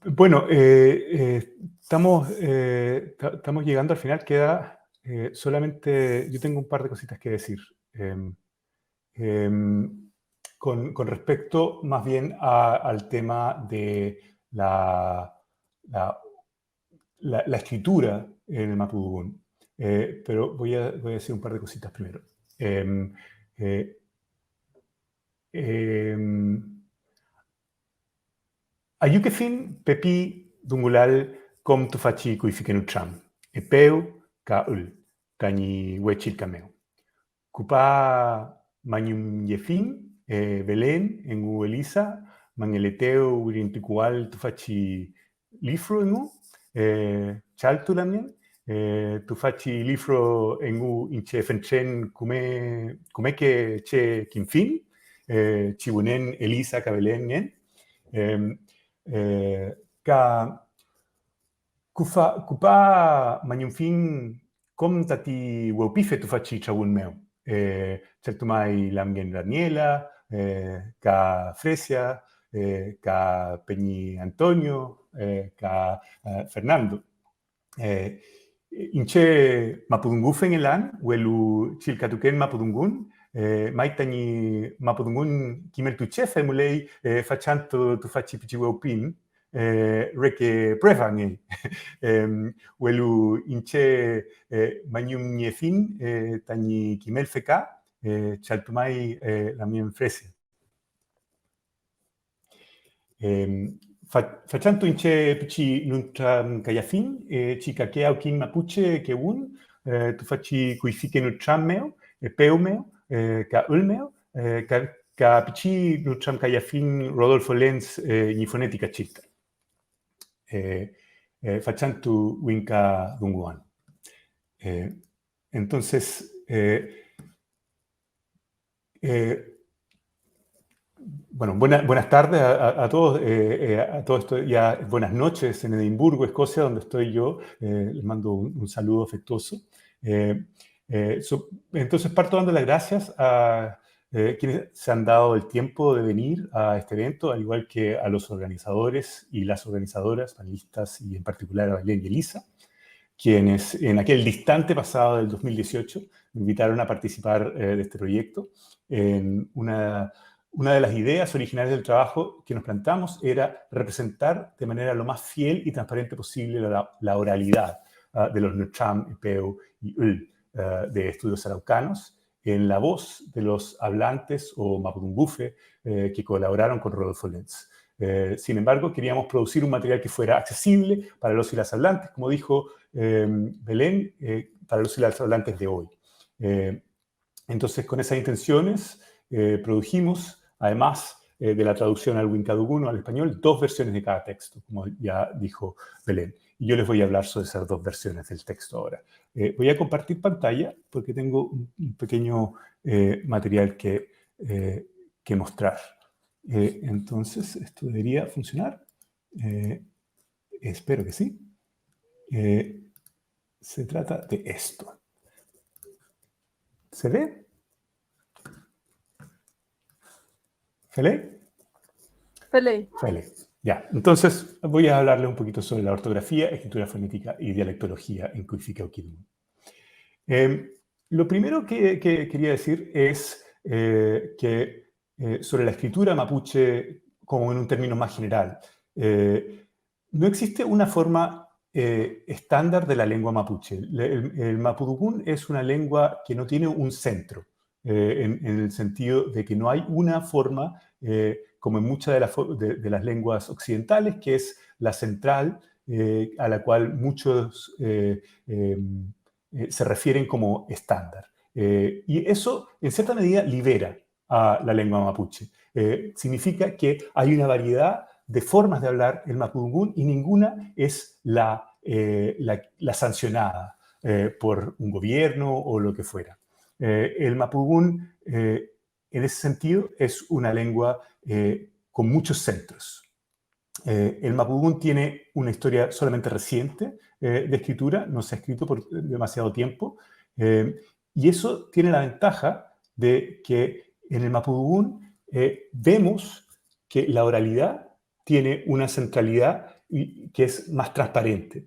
Speaker 3: Bueno, estamos llegando al final. Queda solamente, yo tengo un par de cositas que decir. Con respecto más bien al tema de la escritura en el mapudungún. Pero voy a decir un par de cositas primero. Ayukefin pepi dungulal com tufachi kuifikenutram. Epeu ka ul, kani wechil cameo. Kupa mañum yefin, Belén, en u Elisa, mangeleteo urinticual tufachi lifro en u, chaltu también, tufachi lifro en u inche fenchen kume que che kinfin, chibunen Elisa ka Belén nen, ka kupa mañum fin com tati weupife tufachi chawun meo. Chaltumay Lamgen Daniela, ka Fresia, ka Peñi Antonio, ka Fernando. Inche mapudungufen elan, huelu chilcatuken mapudungun, maitani mapudungun kimeltuchefe mulei fachanto tufachi pichiweupin, reke prevan huelu inche mañum niefin tani kimelfeka chaltumay Lamien Fresia. Fachantu inche pichi nuntram kayafin, chikakea ukin mapuche keun, tu fachi kuifike nutrameo, peumeo, ka ulmeo, ka pichi nutram kayafin Rodolfo Lenz ni fonética chista. Fachantu winka dunguan. Entonces, bueno, buenas tardes a todos. A todo esto ya buenas noches en Edimburgo, Escocia, donde estoy yo. Les mando un saludo afectuoso. Entonces parto dando las gracias a quienes se han dado el tiempo de venir a este evento, al igual que a los organizadores y las organizadoras, panelistas y en particular a Belén y Elisa, quienes en aquel distante pasado del 2018 me invitaron a participar de este proyecto. En una de las ideas originales del trabajo que nos planteamos era representar de manera lo más fiel y transparente posible la oralidad de los Nutram, Peu y Ul de estudios araucanos en la voz de los hablantes o mapudungufe que colaboraron con Rodolfo Lenz. Sin embargo, queríamos producir un material que fuera accesible para los y las hablantes, como dijo Belén, para los y las hablantes de hoy. Entonces, con esas intenciones, produjimos, además de la traducción al Wincaduguno, al español, 2 versiones de cada texto, como ya dijo Belén. Y yo les voy a hablar sobre esas 2 versiones del texto ahora. Voy a compartir pantalla porque tengo un pequeño material que mostrar. Entonces, esto debería funcionar. Espero que sí. Se trata de esto. ¿Se ve? ¿Fele?
Speaker 5: Fele.
Speaker 3: Fele. Ya, entonces voy a hablarle un poquito sobre la ortografía, escritura fonética y dialectología en Kuifika Ukidumu. Lo primero que quería decir es que sobre la escritura mapuche, como en un término más general, no existe una forma estándar de la lengua mapuche. El mapudungún es una lengua que no tiene un centro, en el sentido de que no hay una forma, como en muchas de las lenguas occidentales, que es la central, a la cual muchos se refieren como estándar. Y eso, en cierta medida, libera a la lengua mapuche. Significa que hay una variedad de formas de hablar el mapudungún y ninguna es la sancionada por un gobierno o lo que fuera. El mapudungún, en ese sentido, es una lengua con muchos centros. El mapudungún tiene una historia solamente reciente de escritura, no se ha escrito por demasiado tiempo, y eso tiene la ventaja de que en el mapudungún vemos que la oralidad tiene una centralidad que es más transparente.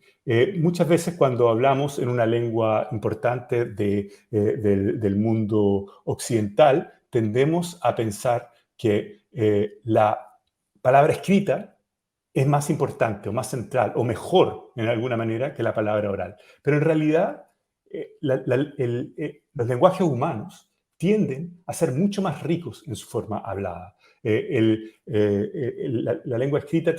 Speaker 3: Muchas veces cuando hablamos en una lengua importante del mundo occidental, tendemos a pensar que la palabra escrita es más importante o más central o mejor en alguna manera que la palabra oral. Pero en realidad los lenguajes humanos tienden a ser mucho más ricos en su forma hablada. La lengua escrita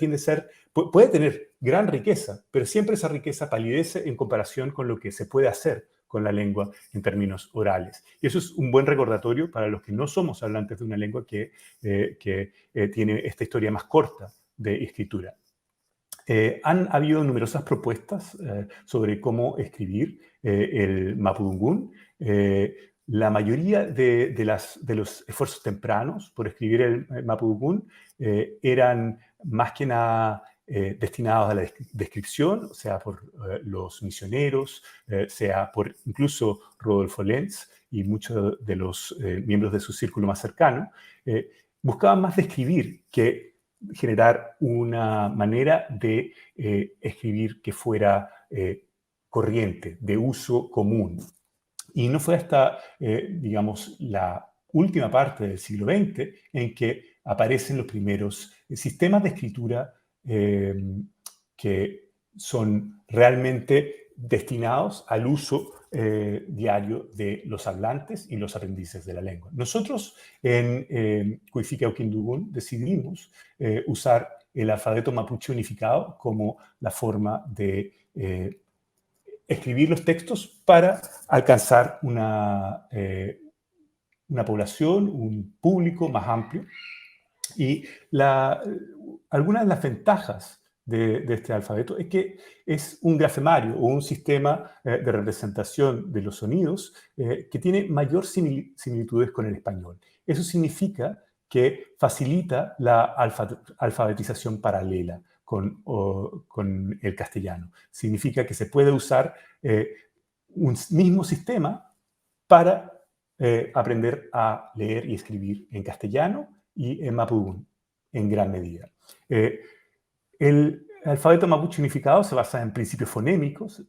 Speaker 3: puede tener gran riqueza, pero siempre esa riqueza palidece en comparación con lo que se puede hacer con la lengua en términos orales. Y eso es un buen recordatorio para los que no somos hablantes de una lengua que tiene esta historia más corta de escritura. Han habido numerosas propuestas sobre cómo escribir el mapudungún. La mayoría de los esfuerzos tempranos por escribir el mapudungún eran más que nada destinados a la descripción, sea por los misioneros, sea por incluso Rodolfo Lenz y muchos de los miembros de su círculo más cercano, buscaban más describir que generar una manera de escribir que fuera corriente, de uso común. Y no fue hasta, digamos, la última parte del siglo XX en que aparecen los primeros sistemas de escritura que son realmente destinados al uso diario de los hablantes y los aprendices de la lengua. Nosotros en Kuifika Ukidumu decidimos usar el alfabeto mapuche unificado como la forma de escribir los textos para alcanzar una población, un público más amplio. Y algunas de las ventajas de este alfabeto es que es un grafemario o un sistema de representación de los sonidos que tiene mayor similitudes con el español. Eso significa que facilita la alfabetización paralela con el castellano. Significa que se puede usar un mismo sistema para aprender a leer y escribir en castellano y en mapudungun, en gran medida. El alfabeto mapuche unificado se basa en principios fonémicos.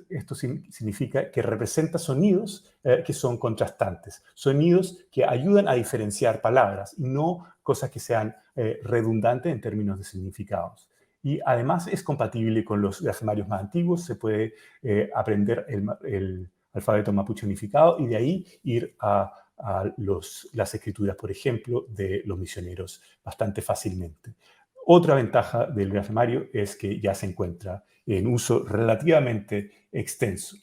Speaker 3: Esto significa que representa sonidos que son contrastantes, sonidos que ayudan a diferenciar palabras y no cosas que sean redundantes en términos de significados. Y además es compatible con los grafemarios más antiguos. Se puede aprender el alfabeto mapuche unificado y de ahí ir a las escrituras, por ejemplo, de los misioneros bastante fácilmente. Otra ventaja del grafemario es que ya se encuentra en uso relativamente extenso.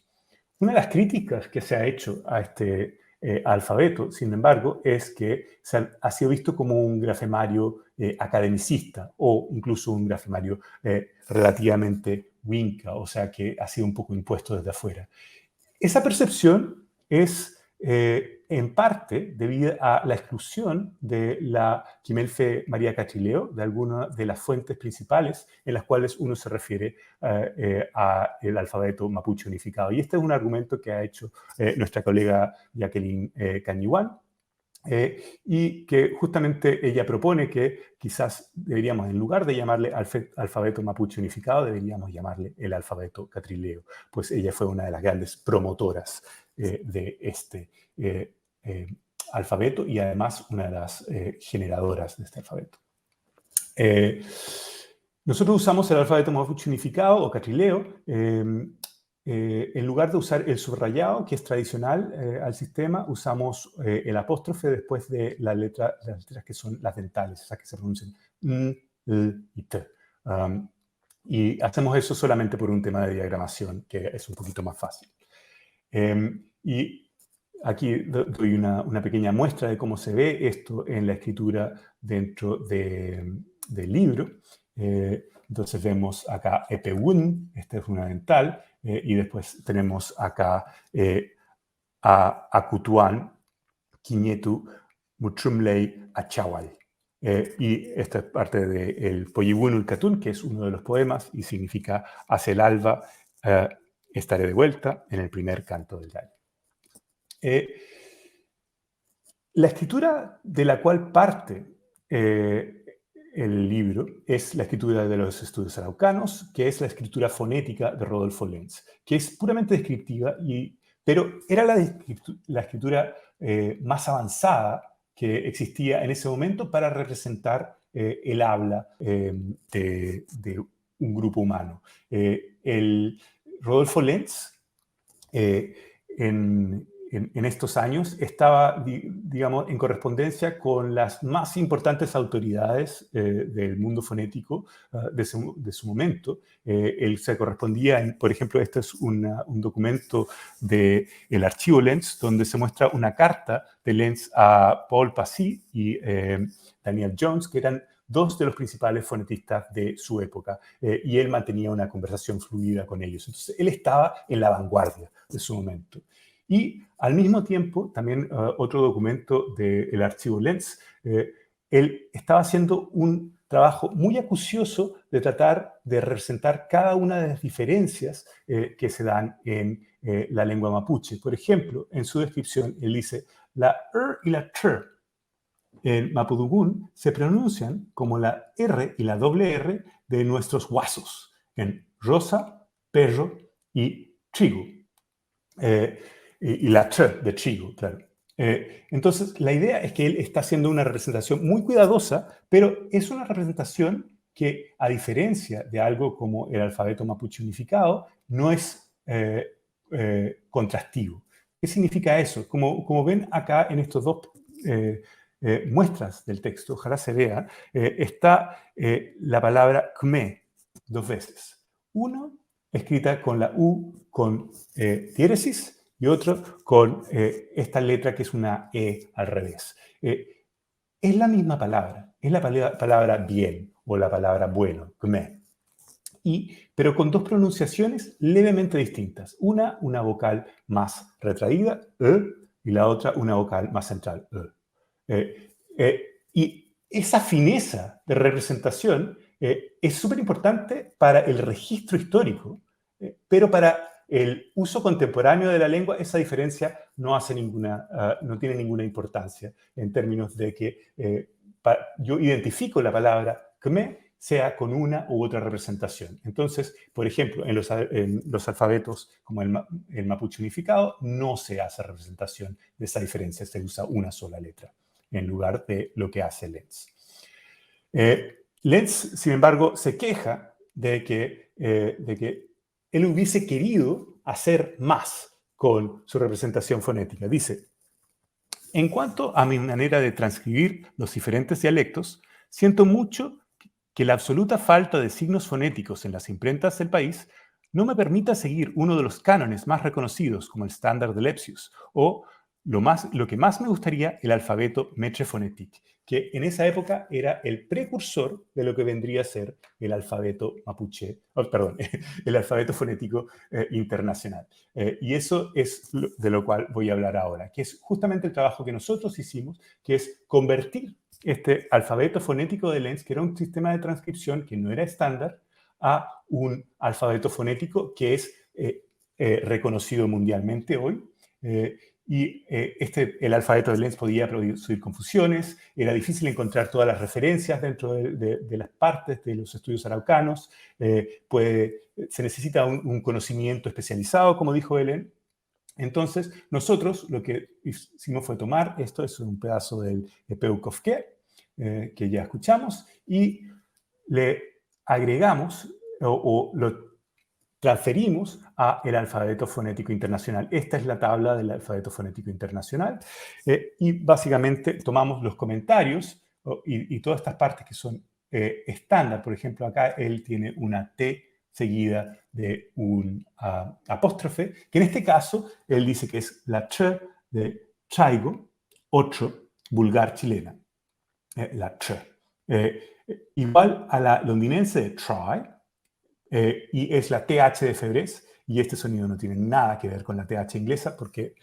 Speaker 3: Una de las críticas que se ha hecho a este alfabeto, sin embargo, es que ha sido visto como un grafemario academicista o incluso un grafemario relativamente winca, o sea que ha sido un poco impuesto desde afuera. Esa percepción es en parte debido a la exclusión de la Quimelfe María Catrileo de algunas de las fuentes principales en las cuales uno se refiere al alfabeto mapuche unificado. Y este es un argumento que ha hecho nuestra colega Jacqueline Cañiguán, y que justamente ella propone que quizás deberíamos, en lugar de llamarle alfabeto mapuche unificado, deberíamos llamarle el alfabeto catrileo, pues ella fue una de las grandes promotoras de este alfabeto y además una de las generadoras de este alfabeto. Nosotros usamos el alfabeto mapuche unificado o catrileo en lugar de usar el subrayado, que es tradicional al sistema, usamos el apóstrofe después de las letras que son las dentales, esas que se pronuncian l y t. Y hacemos eso solamente por un tema de diagramación, que es un poquito más fácil. Y aquí doy una pequeña muestra de cómo se ve esto en la escritura dentro del libro. Entonces vemos acá Epewun, esta es una dental, y después tenemos acá a Acutuán, Quiñetu, Mutrumley, Achawal. Y esta es parte del Poyiwun Ulcatún, que es uno de los poemas y significa hacia el alba estaré de vuelta en el primer canto del gallo. La escritura de la cual parte el libro es la escritura de los estudios araucanos, que es la escritura fonética de Rodolfo Lenz, que es puramente descriptiva, pero era la escritura más avanzada que existía en ese momento para representar el habla de un grupo humano. Rodolfo Lenz, en estos años, estaba, digamos, en correspondencia con las más importantes autoridades del mundo fonético de su momento. Él se correspondía, por ejemplo, este es un documento del archivo Lenz, donde se muestra una carta de Lenz a Paul Passy y Daniel Jones, que eran dos de los principales fonetistas de su época, y él mantenía una conversación fluida con ellos. Entonces, él estaba en la vanguardia de su momento. Y al mismo tiempo, también otro documento del archivo Lenz, él estaba haciendo un trabajo muy acucioso de tratar de representar cada una de las diferencias que se dan en la lengua mapuche. Por ejemplo, en su descripción, él dice, la y la en mapudungun se pronuncian como la R y la doble R de nuestros huesos, en rosa, perro y trigo. Y la tr de trigo, claro. Entonces, la idea es que él está haciendo una representación muy cuidadosa, pero es una representación que, a diferencia de algo como el alfabeto mapuche unificado, no es contrastivo. ¿Qué significa eso? Como ven acá en estos dos muestras del texto, ojalá se vea, está la palabra kme 2 veces. Uno escrita con la U con diéresis y otro con esta letra que es una E al revés. Es la misma palabra, es la palabra bien o la palabra bueno, kme. Pero con 2 pronunciaciones levemente distintas. Una vocal más retraída, y la otra una vocal más central, y esa fineza de representación es súper importante para el registro histórico, pero para el uso contemporáneo de la lengua esa diferencia no tiene ninguna importancia en términos de que yo identifico la palabra kme sea con una u otra representación. Entonces, por ejemplo, en los alfabetos como el mapuche unificado no se hace representación de esa diferencia, se usa una sola letra en lugar de lo que hace Lenz. Lenz, sin embargo, se queja de que él hubiese querido hacer más con su representación fonética. Dice, en cuanto a mi manera de transcribir los diferentes dialectos, siento mucho que la absoluta falta de signos fonéticos en las imprentas del país no me permita seguir uno de los cánones más reconocidos como el estándar de Lepsius o lo que más me gustaría, el alfabeto Metre Phonétique, que en esa época era el precursor de lo que vendría a ser el alfabeto mapuche, el alfabeto fonético internacional. Y eso es de lo cual voy a hablar ahora, que es justamente el trabajo que nosotros hicimos, que es convertir este alfabeto fonético de Lenz, que era un sistema de transcripción que no era estándar, a un alfabeto fonético que es reconocido mundialmente hoy. El alfabeto de Lenz podía producir confusiones, era difícil encontrar todas las referencias dentro de las partes de los estudios araucanos, se necesita un conocimiento especializado, como dijo Helen. Entonces, nosotros lo que hicimos fue tomar, esto es un pedazo del Peukofke, que ya escuchamos, y le agregamos o lo transferimos a el alfabeto fonético internacional. Esta es la tabla del alfabeto fonético internacional y básicamente tomamos los comentarios y todas estas partes que son estándar. Por ejemplo, acá él tiene una T seguida de un apóstrofe, que en este caso él dice que es la ch de traigo, otro vulgar chilena. La ch. Igual a la londinense de try, y es la TH de Febres, y este sonido no tiene nada que ver con la TH inglesa, porque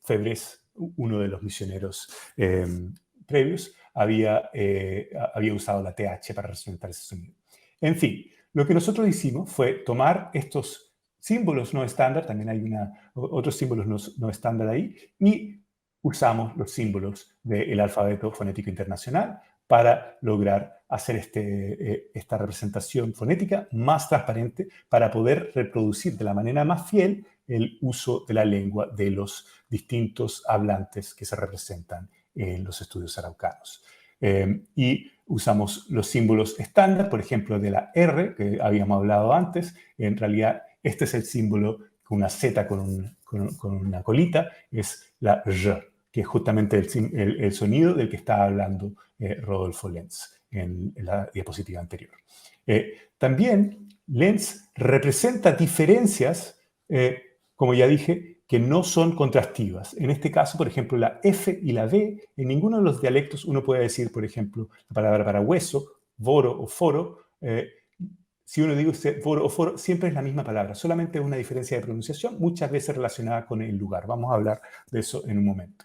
Speaker 3: Febres, uno de los misioneros previos, había usado la TH para representar ese sonido. En fin, lo que nosotros hicimos fue tomar estos símbolos no estándar, también hay otros símbolos no estándar ahí, y usamos los símbolos del alfabeto fonético internacional para lograr hacer esta representación fonética más transparente para poder reproducir de la manera más fiel el uso de la lengua de los distintos hablantes que se representan en los estudios araucanos. Y usamos los símbolos estándar, por ejemplo, de la R, que habíamos hablado antes. En realidad, este es el símbolo con una Z con una colita, es la R, que es justamente el sonido del que estaba hablando Rodolfo Lenz en la diapositiva anterior. También Lenz representa diferencias, como ya dije, que no son contrastivas. En este caso, por ejemplo, la F y la B, en ninguno de los dialectos uno puede decir, por ejemplo, la palabra para hueso, voro o foro. Si uno dice voro o foro, siempre es la misma palabra, solamente una diferencia de pronunciación, muchas veces relacionada con el lugar. Vamos a hablar de eso en un momento.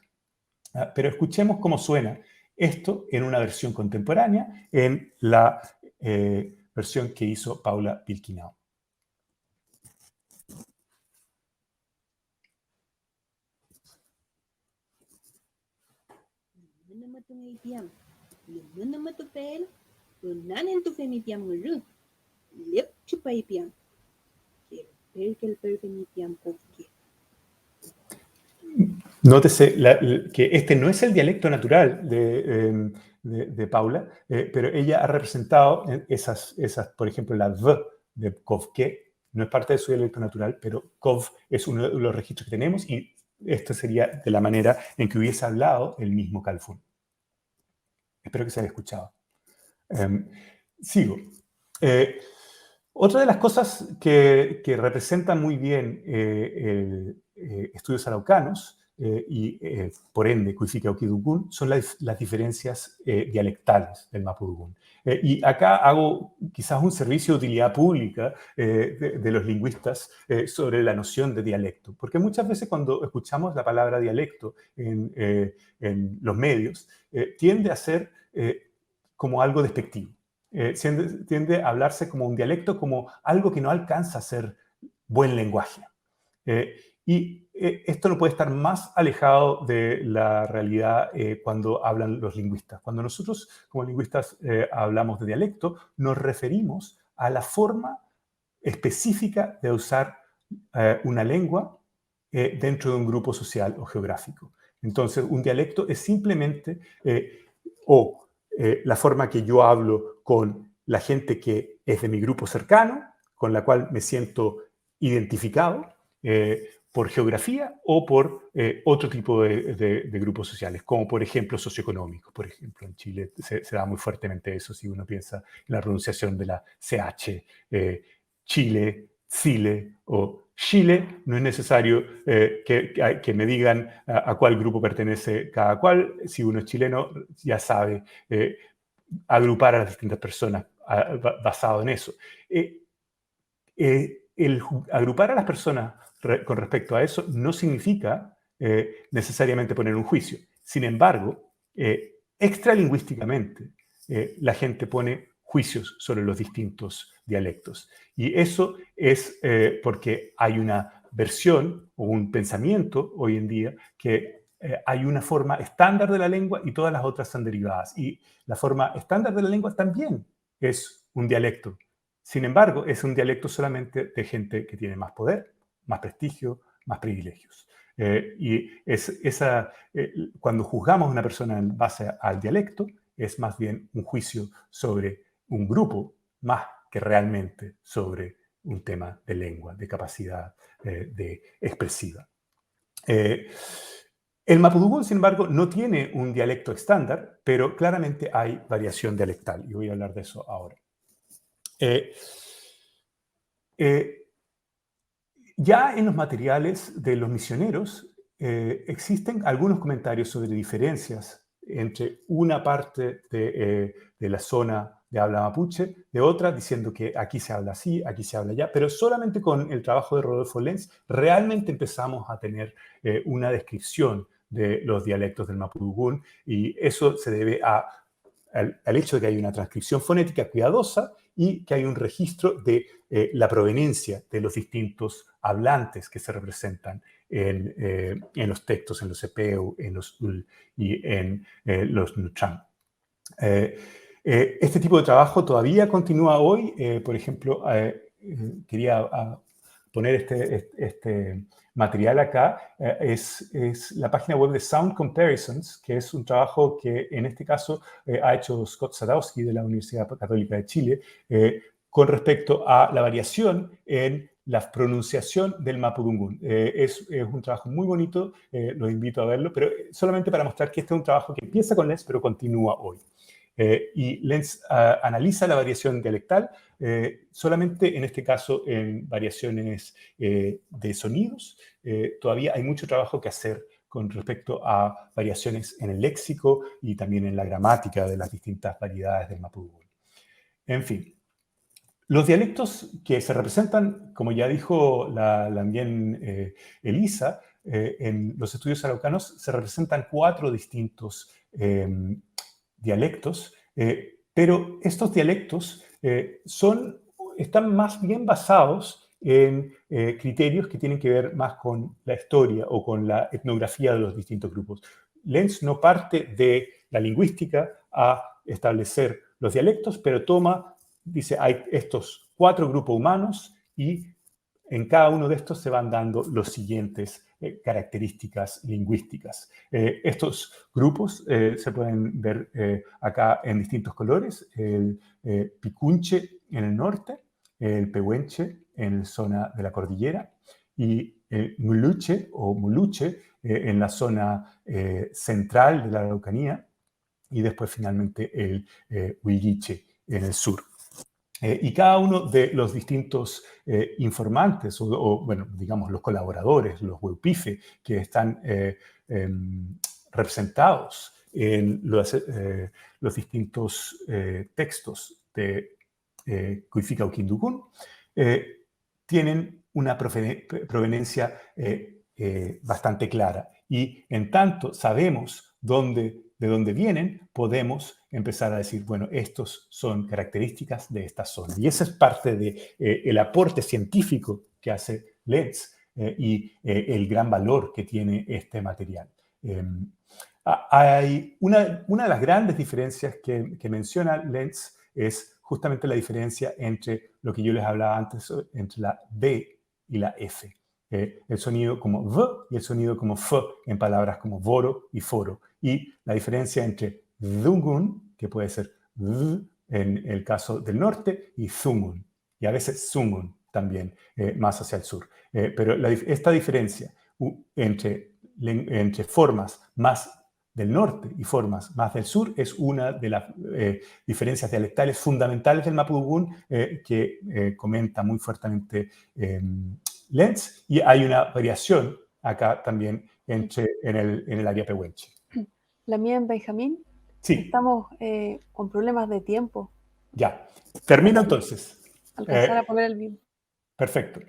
Speaker 3: Pero escuchemos cómo suena esto en una versión contemporánea, en la versión que hizo Paula Vilquinao. Nótese que este no es el dialecto natural de Paula, pero ella ha representado esas, por ejemplo, la V de Kovke, no es parte de su dialecto natural, pero Kov es uno de los registros que tenemos y esto sería de la manera en que hubiese hablado el mismo Calfún. Espero que se haya escuchado. Sigo. Otra de las cosas que representan muy bien estudios araucanos y por ende Cuifica Uquidugún son las diferencias dialectales del Mapudungún. Y acá hago quizás un servicio de utilidad pública de los lingüistas sobre la noción de dialecto, porque muchas veces cuando escuchamos la palabra dialecto en los medios, tiende a ser como algo despectivo. Tiende a hablarse como un dialecto, como algo que no alcanza a ser buen lenguaje. Esto no puede estar más alejado de la realidad cuando hablan los lingüistas. Cuando nosotros como lingüistas hablamos de dialecto, nos referimos a la forma específica de usar una lengua dentro de un grupo social o geográfico. Entonces, un dialecto es simplemente la forma que yo hablo con la gente que es de mi grupo cercano, con la cual me siento identificado por geografía o por otro tipo de grupos sociales, como por ejemplo socioeconómicos. Por ejemplo, en Chile se da muy fuertemente eso, si uno piensa en la pronunciación de la CH, Chile, Chile o Chile, no es necesario que me digan a cuál grupo pertenece cada cual. Si uno es chileno, ya sabe agrupar a las distintas personas basado en eso. El agrupar a las personas con respecto a eso no significa necesariamente poner un juicio. Sin embargo, extralingüísticamente, la gente pone juicios sobre los distintos dialectos. Y eso es porque hay una versión o un pensamiento hoy en día que hay una forma estándar de la lengua y todas las otras son derivadas. Y la forma estándar de la lengua también es un dialecto. Sin embargo, es un dialecto solamente de gente que tiene más poder, más prestigio, más privilegios. Cuando juzgamos a una persona en base al dialecto, es más bien un juicio sobre un grupo, más que realmente sobre un tema de lengua, de capacidad expresiva. El mapudungún, sin embargo, no tiene un dialecto estándar, pero claramente hay variación dialectal, y voy a hablar de eso ahora. Ya en los materiales de los misioneros existen algunos comentarios sobre diferencias entre una parte de la zona de habla mapuche, de otra, diciendo que aquí se habla así, aquí se habla allá, pero solamente con el trabajo de Rodolfo Lenz realmente empezamos a tener una descripción de los dialectos del mapudungún, y eso se debe al hecho de que hay una transcripción fonética cuidadosa y que hay un registro de la proveniencia de los distintos hablantes que se representan en los textos, en los Epeu, en los Ul y en los Nucham. Este tipo de trabajo todavía continúa hoy. Por ejemplo, quería poner este material acá. Es la página web de Sound Comparisons, que es un trabajo que en este caso ha hecho Scott Sadowski de la Universidad Católica de Chile con respecto a la variación en la pronunciación del mapudungún. Es un trabajo muy bonito, los invito a verlo, pero solamente para mostrar que este es un trabajo que empieza con Lenz, pero continúa hoy. Y Lenz analiza la variación dialectal solamente en este caso en variaciones de sonidos. Todavía hay mucho trabajo que hacer con respecto a variaciones en el léxico y también en la gramática de las distintas variedades del mapudungún. En fin, los dialectos que se representan, como ya dijo también Elisa, en los estudios araucanos se representan 4 distintos dialectos, pero estos dialectos están más bien basados en criterios que tienen que ver más con la historia o con la etnografía de los distintos grupos. Lenz no parte de la lingüística a establecer los dialectos, pero dice, hay estos 4 grupos humanos y en cada uno de estos se van dando los siguientes características lingüísticas. Estos grupos se pueden ver acá en distintos colores: el picunche en el norte, el pehuenche en la zona de la cordillera y el muluche o muluche en la zona central de la Araucanía, y después finalmente el huilliche en el sur. Y cada uno de los distintos informantes, bueno, digamos, los colaboradores, los hueupife, que están representados en los distintos textos de Cuifica Uquindugún, tienen una proveniencia bastante clara. Y en tanto sabemos de dónde vienen, podemos empezar a decir, bueno, estos son características de esta zona. Y esa es parte del aporte científico que hace Lentz y el gran valor que tiene este material. Hay una de las grandes diferencias que menciona Lentz es justamente la diferencia entre lo que yo les hablaba antes, entre la B y la F. El sonido como V y el sonido como F en palabras como voro y foro. Y la diferencia entre dungun, que puede ser V en el caso del norte, y zungun, y a veces zungun también, más hacia el sur. Pero esta diferencia entre formas más del norte y formas más del sur es una de las diferencias dialectales fundamentales del mapudungún que comenta muy fuertemente Lentz, y hay una variación acá también en el área pehuenche.
Speaker 5: La mía en Benjamín.
Speaker 3: Sí.
Speaker 5: Estamos con problemas de tiempo.
Speaker 3: Ya. Termino entonces.
Speaker 5: Alcanzar a poner el video.
Speaker 3: Perfecto.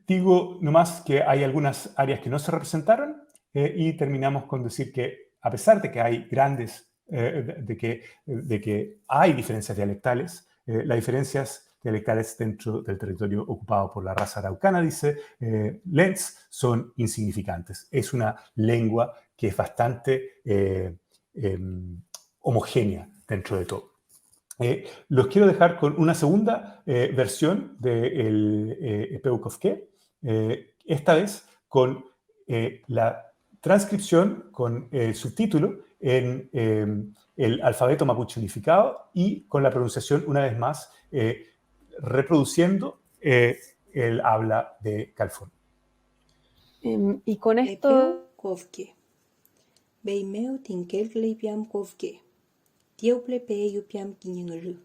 Speaker 3: Digo nomás que hay algunas áreas que no se representaron y terminamos con decir que a pesar de que hay de que hay diferencias dialectales, las diferencias dialectales dentro del territorio ocupado por la raza araucana, dice Lentz, son insignificantes. Es una lengua que es bastante homogénea dentro de todo. Los quiero dejar con una segunda versión del Epeucofque, esta vez con la transcripción con el subtítulo en el alfabeto mapuche unificado y con la pronunciación una vez más reproduciendo el habla de Calfón.
Speaker 5: Y con esto...
Speaker 4: Beimeo tinkel leipiam kofke. Tiople pe yupiam kinyngru.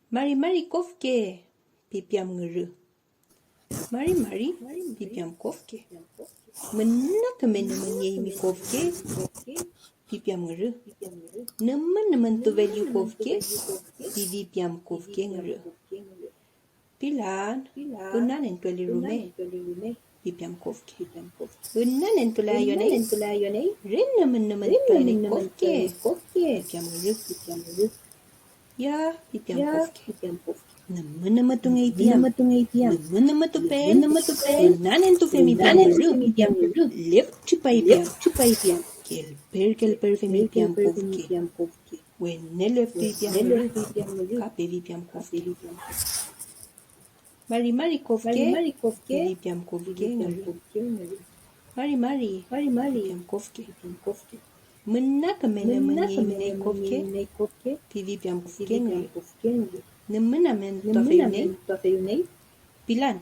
Speaker 4: Mari mari kofke. Pipiam ngru. Mari mari pipiam kofke. Menak menye mi kofke. Pipiam ngru. Nemen tu value kofke. Pipiam kofke ngru. Pilan. Unan entoli rume. Pipiam kofke. Unan entula yonei. Rinna men kofke. Pipiam ngru. Ya pipiam kofke. Nama tungai piam. Nama tu pen. Nanen tu femi piam. Lep chupai piam. Kel per femi piam kofke. When nelef piam. Kape piam kofke. Mari kofke. Piam kofke. Mari piam kofke. Menak menye kofke. Piam kofke. Nemenamen tofeunei. Pilan.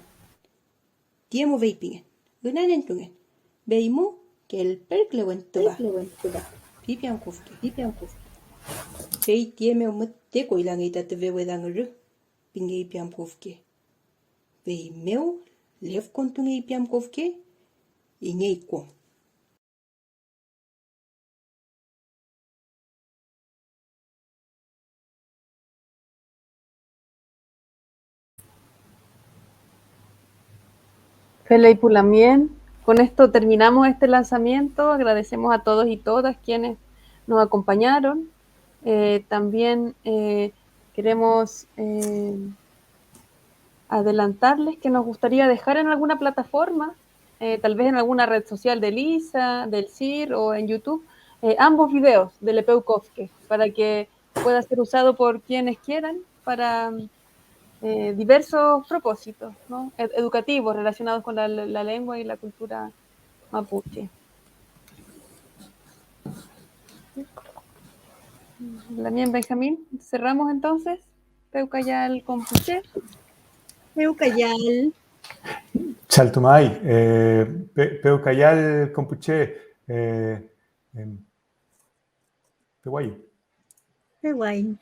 Speaker 4: Tiemo veipingen. Unanentungen. Beimo kel perklewentuba. Pipiam kofke. Hei tieme omette koilangeita te vewedangru. Pingei piam kofke. Beimeu lef kontungei piam kofke. Ingei ko.
Speaker 5: Felei Pulamien, con esto terminamos este lanzamiento. Agradecemos a todos y todas quienes nos acompañaron. También queremos adelantarles que nos gustaría dejar en alguna plataforma, tal vez en alguna red social de Lisa, del CIR o en YouTube, ambos videos del Epeucofque para que pueda ser usado por quienes quieran para diversos propósitos, ¿no? Educativos relacionados con la lengua y la cultura mapuche. La mía en Benjamín. Cerramos entonces. Peucayal Compuche.
Speaker 8: Peucayal.
Speaker 3: Chaltumay, Peucayal Compuche. Pehuay.
Speaker 8: Qué guay.